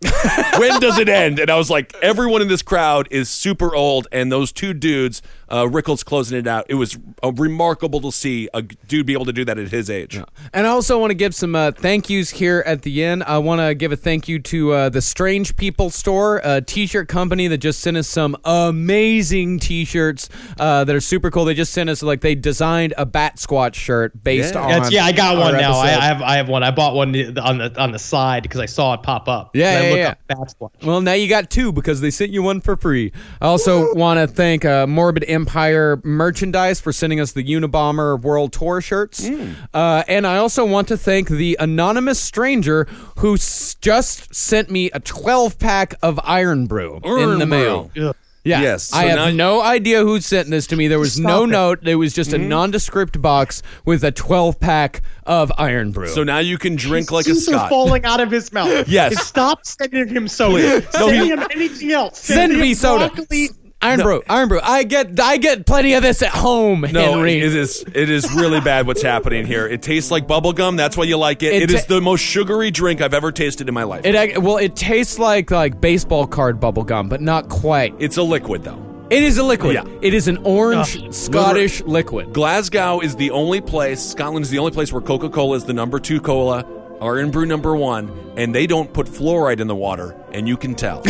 When does it end?" And I was like, everyone in this crowd is super old. And those two dudes, Rickles closing it out, it was remarkable to see a dude be able to do that at his age. Yeah. And I also want to give some thank yous here at the end. I want to give a thank you to the Strange People Store, a t-shirt company that just sent us some amazing t-shirts that are super cool. They just sent us, they designed a Bat Squatch shirt based on I got one now. episode. I have one. I bought one on the side because I saw it pop up. Yeah. Bat Squatch. Well, now you got two because they sent you one for free. I also want to thank Morbid Empire Merchandise for sending us the Unabomber World Tour shirts. And I also want to thank the anonymous stranger who just sent me a 12-pack of Iron Brew in the mail. Ugh. Yeah. Yes. So I now have no idea who sent this to me. There was no note. It was just a nondescript box with a 12-pack of Iron Brew. So now you can drink like a Teeth are Scot. falling out of his mouth. Yes. Stop sending him soda. Send him anything else. Send me him soda. broccoli. Iron Brew. I get plenty of this at home, No, Henry. it is really bad what's happening here. It tastes like bubble gum. That's why you like it. It is the most sugary drink I've ever tasted in my life. It tastes like baseball card bubble gum, but not quite. It's a liquid, though. It is a liquid. Yeah. It is an orange Scottish liquid. Glasgow is the only place, Scotland is the only place where Coca-Cola is the number 2 cola are in brew number 1, and they don't put fluoride in the water, and you can tell.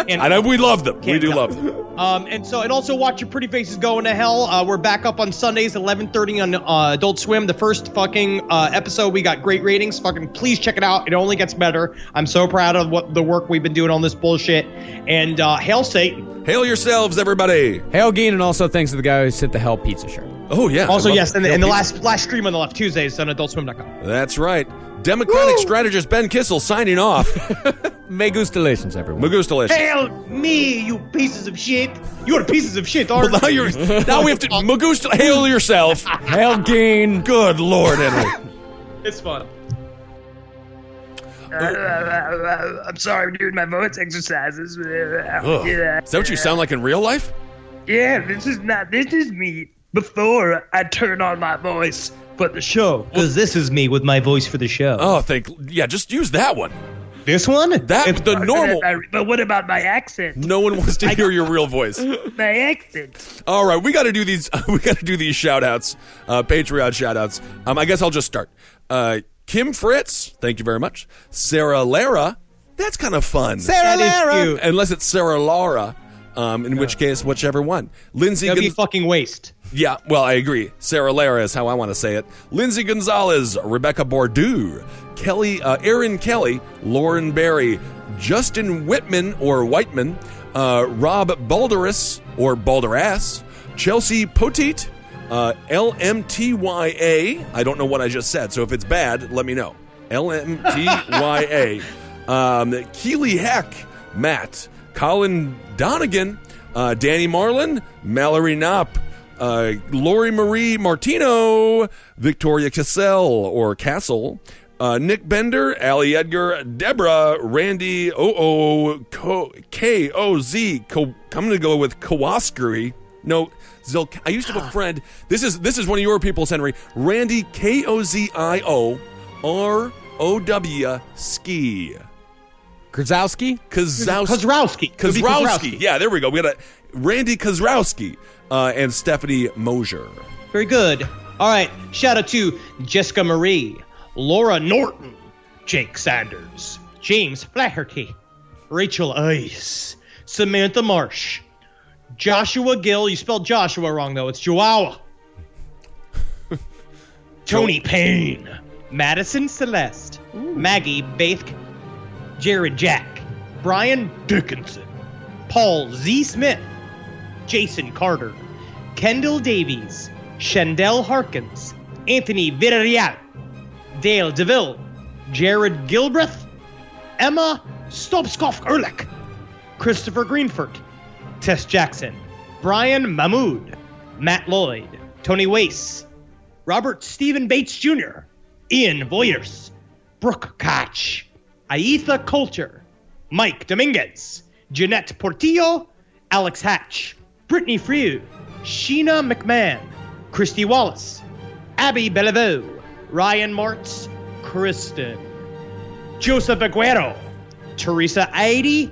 And I know we love them. We do tell. love them. And also watch Your Pretty Faces Going to Hell. We're back up on Sundays, 11:30 on Adult Swim. The first fucking episode, we got great ratings. Fucking please check it out. It only gets better. I'm so proud of the work we've been doing on this bullshit. And hail Satan. Hail yourselves, everybody. Hail Geen, and also thanks to the guy who sent the Hell Pizza shirt. Oh, yeah. Also, I love yes, and Hail the Pizza. last stream on the left, Tuesdays on AdultSwim.com. That's right. Democratic strategist Ben Kissel signing off. Megustalations, everyone. Magustalations. Hail me, you pieces of shit. You're pieces of shit, aren't Well, you? now we have to Magustal. Hail yourself. Hail Geen. Good Lord, Henry. It's fun. I'm sorry, dude. My voice exercises. Ugh. Is that what you sound like in real life? Yeah, this is me before I turn on my voice for the show. Because this is me with my voice for the show. Oh, yeah, just use that one. This one? The normal. But what about my accent? No one wants to hear your real voice. My accent. All right, we got to do these. We got to do these shout outs, Patreon shout outs. I guess I'll just start. Kim Fritz, thank you very much. Sarah Lara, that's kind of fun. Sarah Lara. Unless it's Sarah Laura, in which case, whichever one. Lindsay. That'd be fucking waste. Yeah, well, I agree. Sarah Lara is how I want to say it. Lindsay Gonzalez, Rebecca Bordeaux, Kelly, Aaron Kelly, Lauren Berry, Justin Whitman or Whiteman, Rob Balderas or Balderas, Chelsea Poteet, LMTYA. I don't know what I just said, so if it's bad, let me know. LMTYA. Keely Heck, Matt, Colin Donegan, Danny Marlin, Mallory Knopp, Lori Marie Martino, Victoria Cassell or Castle, Nick Bender, Ali Edgar, Deborah, Randy, K-O-Z, I'm going to go with Kawaskari. No, I used to have a friend. This is one of your people's, Henry. Randy, K-O-Z-I-O-R-O-W, Ski. Krasowski? Kozrowski. Yeah, there we go. We got Randy Kozrowski and Stephanie Mosier. Very good. All right. Shout out to Jessica Marie, Laura Norton, Jake Sanders, James Flaherty, Rachel Ice, Samantha Marsh, Joshua Gill. You spelled Joshua wrong, though. It's Chihuahua. Tony Payne, Madison Celeste, Maggie Baithk, Jared Jack, Brian Dickinson, Paul Z. Smith, Jason Carter, Kendall Davies, Shandell Harkins, Anthony Villarreal, Dale DeVille, Jared Gilbreth, Emma Stopskoff-Ehrlich, Christopher Greenford, Tess Jackson, Brian Mahmood, Matt Lloyd, Tony Wace, Robert Stephen Bates Jr., Ian Voyers, Brooke Koch, Aetha Coulter, Mike Dominguez, Jeanette Portillo, Alex Hatch, Brittany Frew, Sheena McMahon, Christy Wallace, Abby Bellevue, Ryan Martz, Kristen, Joseph Aguero, Teresa Aidy,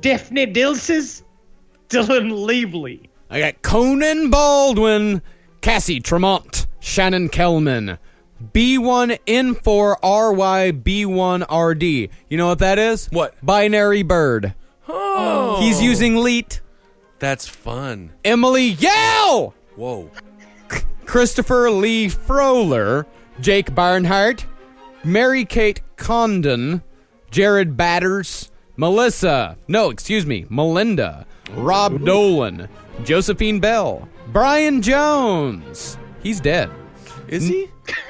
Daphne Dilses, Dylan Lively. I got Conan Baldwin, Cassie Tremont, Shannon Kelman, B1N4RYB1RD. You know what that is? What? Binary bird. Oh. He's using Leet. That's fun. Emily Yao! Whoa. Christopher Lee Froler, Jake Barnhart, Mary Kate Condon, Jared Batters, Melinda, Rob Dolan, Josephine Bell, Brian Jones. He's dead. Is he?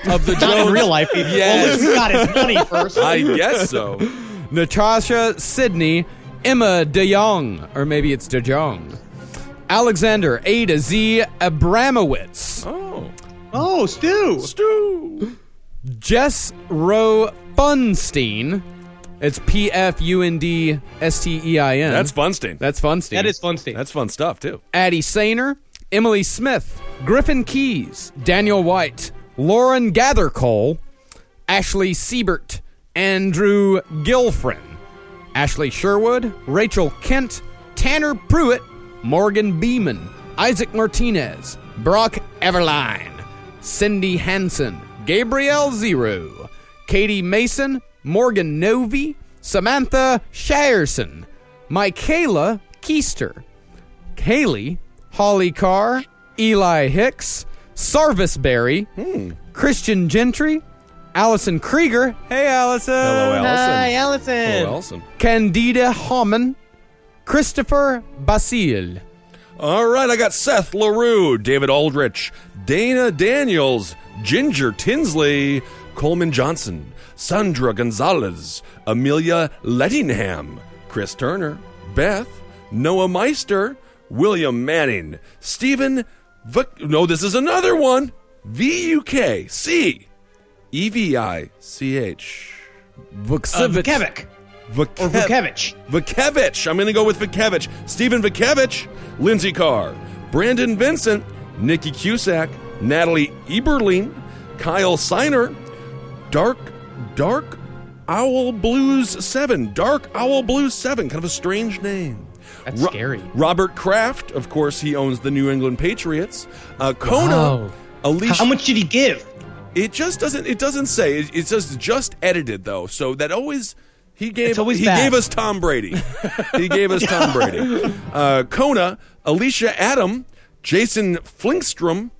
Of the Not Jones? in real life. Well, Yes. he's got his money first. I guess so. Natasha Sidney, Emma DeYoung, or maybe it's DeJong. Alexander A to Z Abramowitz. Oh, Stu. Jess Rowe Funstein. It's Pfundstein. That's Funstein. That's Funstein. That is fun, Steve. That's fun stuff, too. Addie Sainer, Emily Smith, Griffin Keys, Daniel White, Lauren Gathercole, Ashley Siebert, Andrew Gilfrin, Ashley Sherwood, Rachel Kent, Tanner Pruitt, Morgan Beeman, Isaac Martinez, Brock Everline, Cindy Hansen, Gabrielle Zero, Katie Mason, Morgan Novi, Samantha Shireson, Michaela Keister, Haley, Holly Carr, Eli Hicks, Sarvis Berry, Christian Gentry, Allison Krieger. Hey, Allison. Hello, Allison. Hi, Allison. Hello, Allison. Candida Homan, Christopher Basile. All right, I got Seth LaRue, David Aldrich, Dana Daniels, Ginger Tinsley, Coleman Johnson, Sandra Gonzalez, Amelia Lettingham, Chris Turner, Beth, Noah Meister, William Manning, Stephen this is another one. VUKC, EVICH. Vukevich. Or Vukevich. Vukevich. I'm going to go with Vukevich. Stephen Vukevich, Lindsay Carr, Brandon Vincent, Nikki Cusack, Natalie Eberling, Kyle Seiner, Dark Owl Blues 7. Dark Owl Blues 7. Kind of a strange name. That's scary. Robert Kraft, of course, he owns the New England Patriots. Kona, Alicia. How much did he give? It just doesn't. It doesn't say. It says just edited though. So that always he gave. always he bad. gave us Tom Brady. He gave us Tom Brady. Kona, Alicia Adam, Jason Flinkstrom,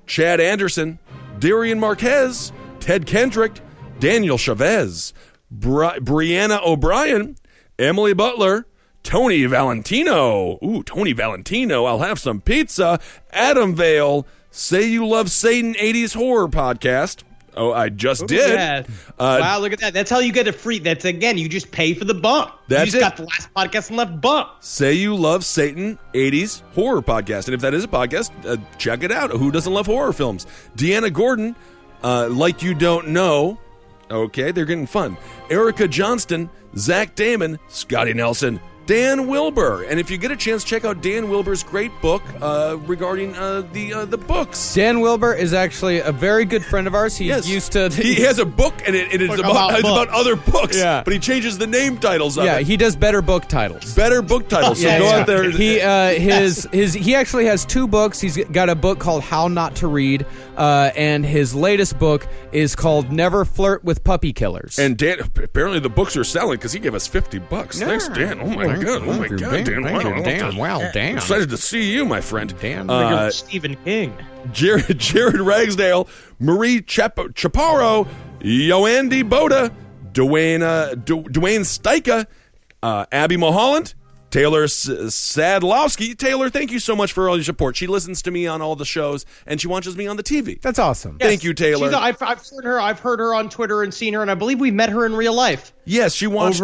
Chad Anderson, Darian Marquez, Ted Kendrick, Daniel Chavez, Brianna O'Brien, Emily Butler, Tony Valentino. Ooh, Tony Valentino. I'll have some pizza. Adam Vale. Say You Love Satan 80s Horror Podcast. Oh, I just did. Yeah. Wow, look at that. That's how you get a free. That's, again, you just pay for the bump. That's you just it. got the last podcast and left bump. Say You Love Satan 80s Horror Podcast. And if that is a podcast, check it out. Who doesn't love horror films? Deanna Gordon, Like You Don't Know. Okay, they're getting fun. Erica Johnston, Zach Damon, Scotty Nelson, Dan Wilbur. And if you get a chance, check out Dan Wilbur's great book regarding the books. Dan Wilbur is actually a very good friend of ours. He used to... He has a book, and it's about other books. Yeah. But he changes the name titles of it. Yeah, he does better book titles. Better book titles. So go out there. He he actually has two books. He's got a book called How Not to Read, and his latest book is called Never Flirt with Puppy Killers. And Dan, apparently the books are selling because he gave us $50. Thanks, Dan. Oh my God. Oh my God, Dan. Wow, Dan. Excited to see you, my friend. Dan. Stephen King. Jared Ragsdale, Marie Chaparro, Yoandy Boda, Dwayne Stika, Abby Mulholland, Taylor Sadlowski. Taylor, thank you so much for all your support. She listens to me on all the shows, and she watches me on the TV. That's awesome. Thank you, Taylor. I've heard her on Twitter and seen her, and I believe we met her in real life. Yes, she watched.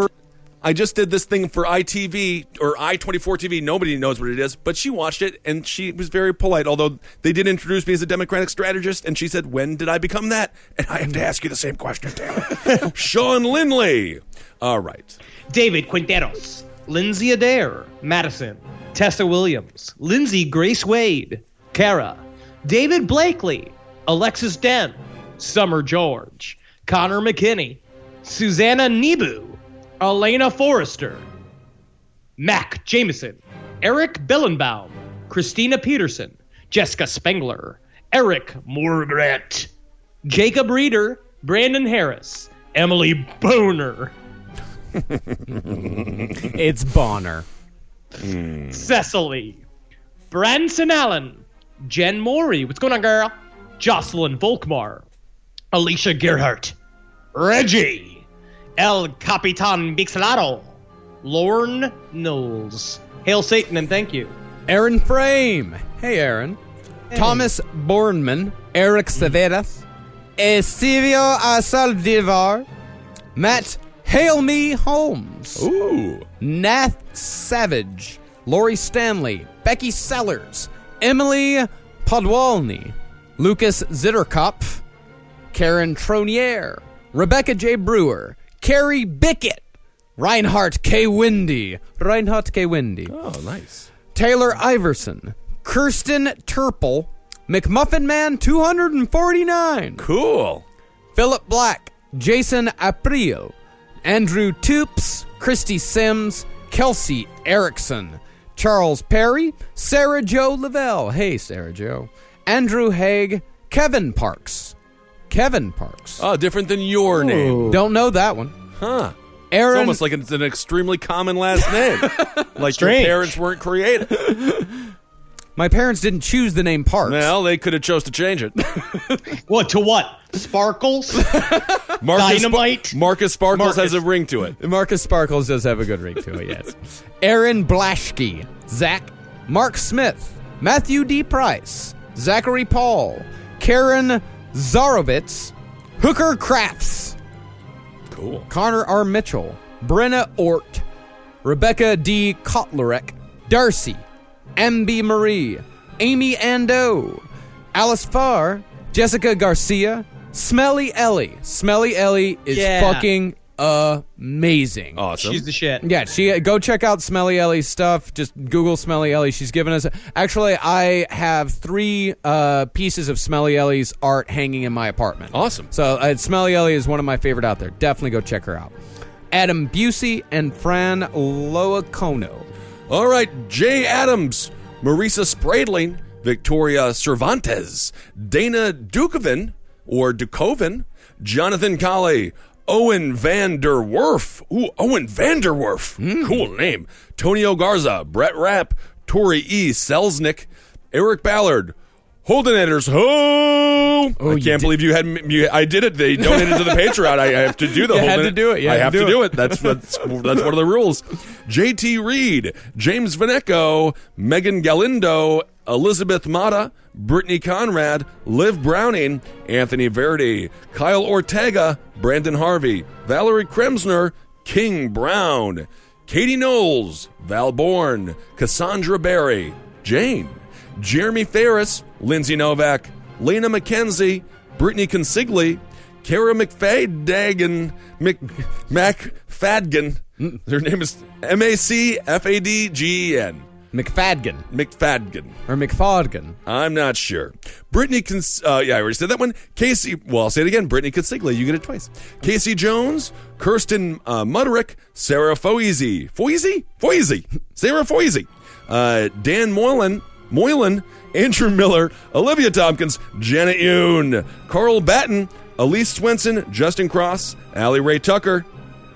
I just did this thing for ITV or I-24 TV. Nobody knows what it is, but she watched it, and she was very polite, although they did introduce me as a Democratic strategist, and she said, when did I become that? And I have to ask you the same question, Taylor. Sean Lindley. All right. David Quinteros, Lindsay Adair, Madison, Tessa Williams, Lindsay Grace Wade, Kara, David Blakely, Alexis Dent, Summer George, Connor McKinney, Susanna Nebu, Elena Forrester, Mac Jameson, Eric Billenbaum, Christina Peterson, Jessica Spengler, Eric Morgret, Jacob Reeder, Brandon Harris, Emily Boner, It's Bonner. Cecily, Branson Allen, Jen Morey, what's going on, girl? Jocelyn Volkmar, Alicia Gerhardt, Reggie, El Capitan Bixelado, Lorne Knowles. Hail Satan and thank you. Aaron Frame. Hey, Aaron. Hey. Thomas Bornman, Eric Severas, Silvio Asaldivar, Matt Hail Me Holmes. Ooh. Nath Savage, Lori Stanley, Becky Sellers, Emily Podwalny, Lucas Zitterkopf, Karen Tronier, Rebecca J. Brewer, Carrie Bickett, Reinhardt K. Windy, Oh, nice. Taylor Iverson, Kirsten Turple, McMuffin Man 249. Cool. Philip Black, Jason Aprio, Andrew Toops, Christy Sims, Kelsey Erickson, Charles Perry, Sarah Jo Lavelle. Hey, Sarah Jo. Andrew Haig, Kevin Parks, Kevin Parks. Oh, different than your name. Don't know that one. Huh. Aaron. It's almost like it's an extremely common last name. Like Strange. your parents weren't creative. My parents didn't choose the name Parks. Well, they could have chose to change it. What, to what? Sparkles? Marcus Dynamite? Marcus Sparkles Marcus. has a ring to it. Marcus Sparkles does have a good ring to it, yes. Aaron Blaschke, Zach, Mark Smith, Matthew D. Price, Zachary Paul, Karen Zarovitz, Hooker Crafts, Cool. Connor R. Mitchell, Brenna Ort, Rebecca D. Kotlerek, Darcy, M.B. Marie, Amy Ando, Alice Farr, Jessica Garcia, Smelly Ellie. Smelly Ellie is fucking amazing. Awesome. She's the shit. Yeah, go check out Smelly Ellie's stuff. Just Google Smelly Ellie. She's given us... Actually, I have 3 pieces of Smelly Ellie's art hanging in my apartment. Awesome. So Smelly Ellie is one of my favorite out there. Definitely go check her out. Adam Busey and Fran Loacono. All right, Jay Adams, Marisa Spradling, Victoria Cervantes, Dana Dukoven, or Dukoven, Jonathan Colley, Owen van der Werf. Ooh, Owen van der Werf. Cool name. Tonio Garza, Brett Rapp, Tori E. Selznick, Eric Ballard, Holdenators. I can't believe you had. I did it. They donated to the Patreon. I have to do the. You had to do it. I have to do it. That's one of the rules. J.T. Reed, James Vaneco, Megan Galindo, Elizabeth Mata, Brittany Conrad, Liv Browning, Anthony Verdi, Kyle Ortega, Brandon Harvey, Valerie Kremsner, King Brown, Katie Knowles, Val Bourne, Cassandra Berry, Jane, Jeremy Ferris, Lindsay Novak, Lena McKenzie, Brittany Consigli, Kara McFadden, McFadgen. Their name is MacFadgen. McFadgen. Or McFadgen. I'm not sure. Brittany, I already said that one. Casey, well, I'll say it again. Brittany Consigli, you get it twice. Casey Jones, Kirsten Muderick, Sarah Foisey. Sarah Foisey. Dan Moylan, Andrew Miller, Olivia Tompkins, Janet Yoon, Carl Batten, Elise Swenson, Justin Cross, Allie Ray Tucker.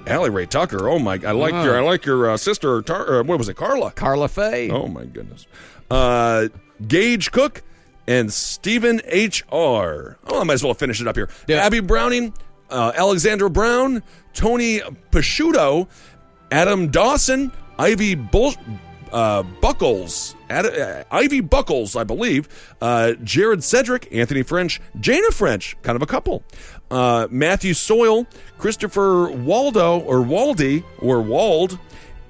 Oh my! I like your sister. What was it, Carla? Carla Faye. Oh my goodness. Gage Cook and Stephen H.R. Oh, I might as well finish it up here. Yeah. Abby Browning, Alexandra Brown, Tony Pasciuto, Adam Dawson, Ivy Buckles, Ivy Buckles, I believe, Jared Cedric, Anthony French, Jana French, kind of a couple, Matthew Soyle, Christopher Waldo, or Waldy, or Wald,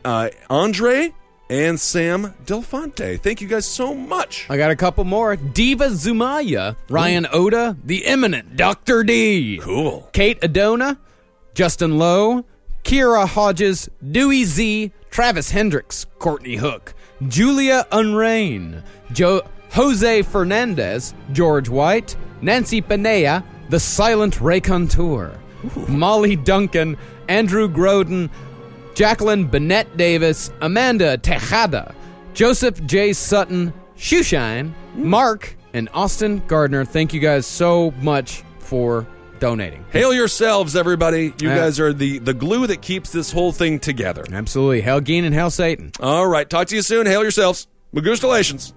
Andre, and Sam Del Fonte. Thank you guys so much. I got a couple more. Diva Zumaya, Ryan Oda, the eminent Dr. D. Cool. Kate Adona, Justin Lowe, Kira Hodges, Dewey Z, Travis Hendricks, Courtney Hook, Julia Unrain, Jose Fernandez, George White, Nancy Panea, The Silent Raconteur, Molly Duncan, Andrew Groden, Jacqueline Bennett Davis, Amanda Tejada, Joseph J. Sutton, Shoeshine, Mark, and Austin Gardner. Thank you guys so much for donating. Hail yourselves, everybody. You guys are the glue that keeps this whole thing together. Absolutely. Hail Geen and hail Satan. All right. Talk to you soon. Hail yourselves. Magustalations.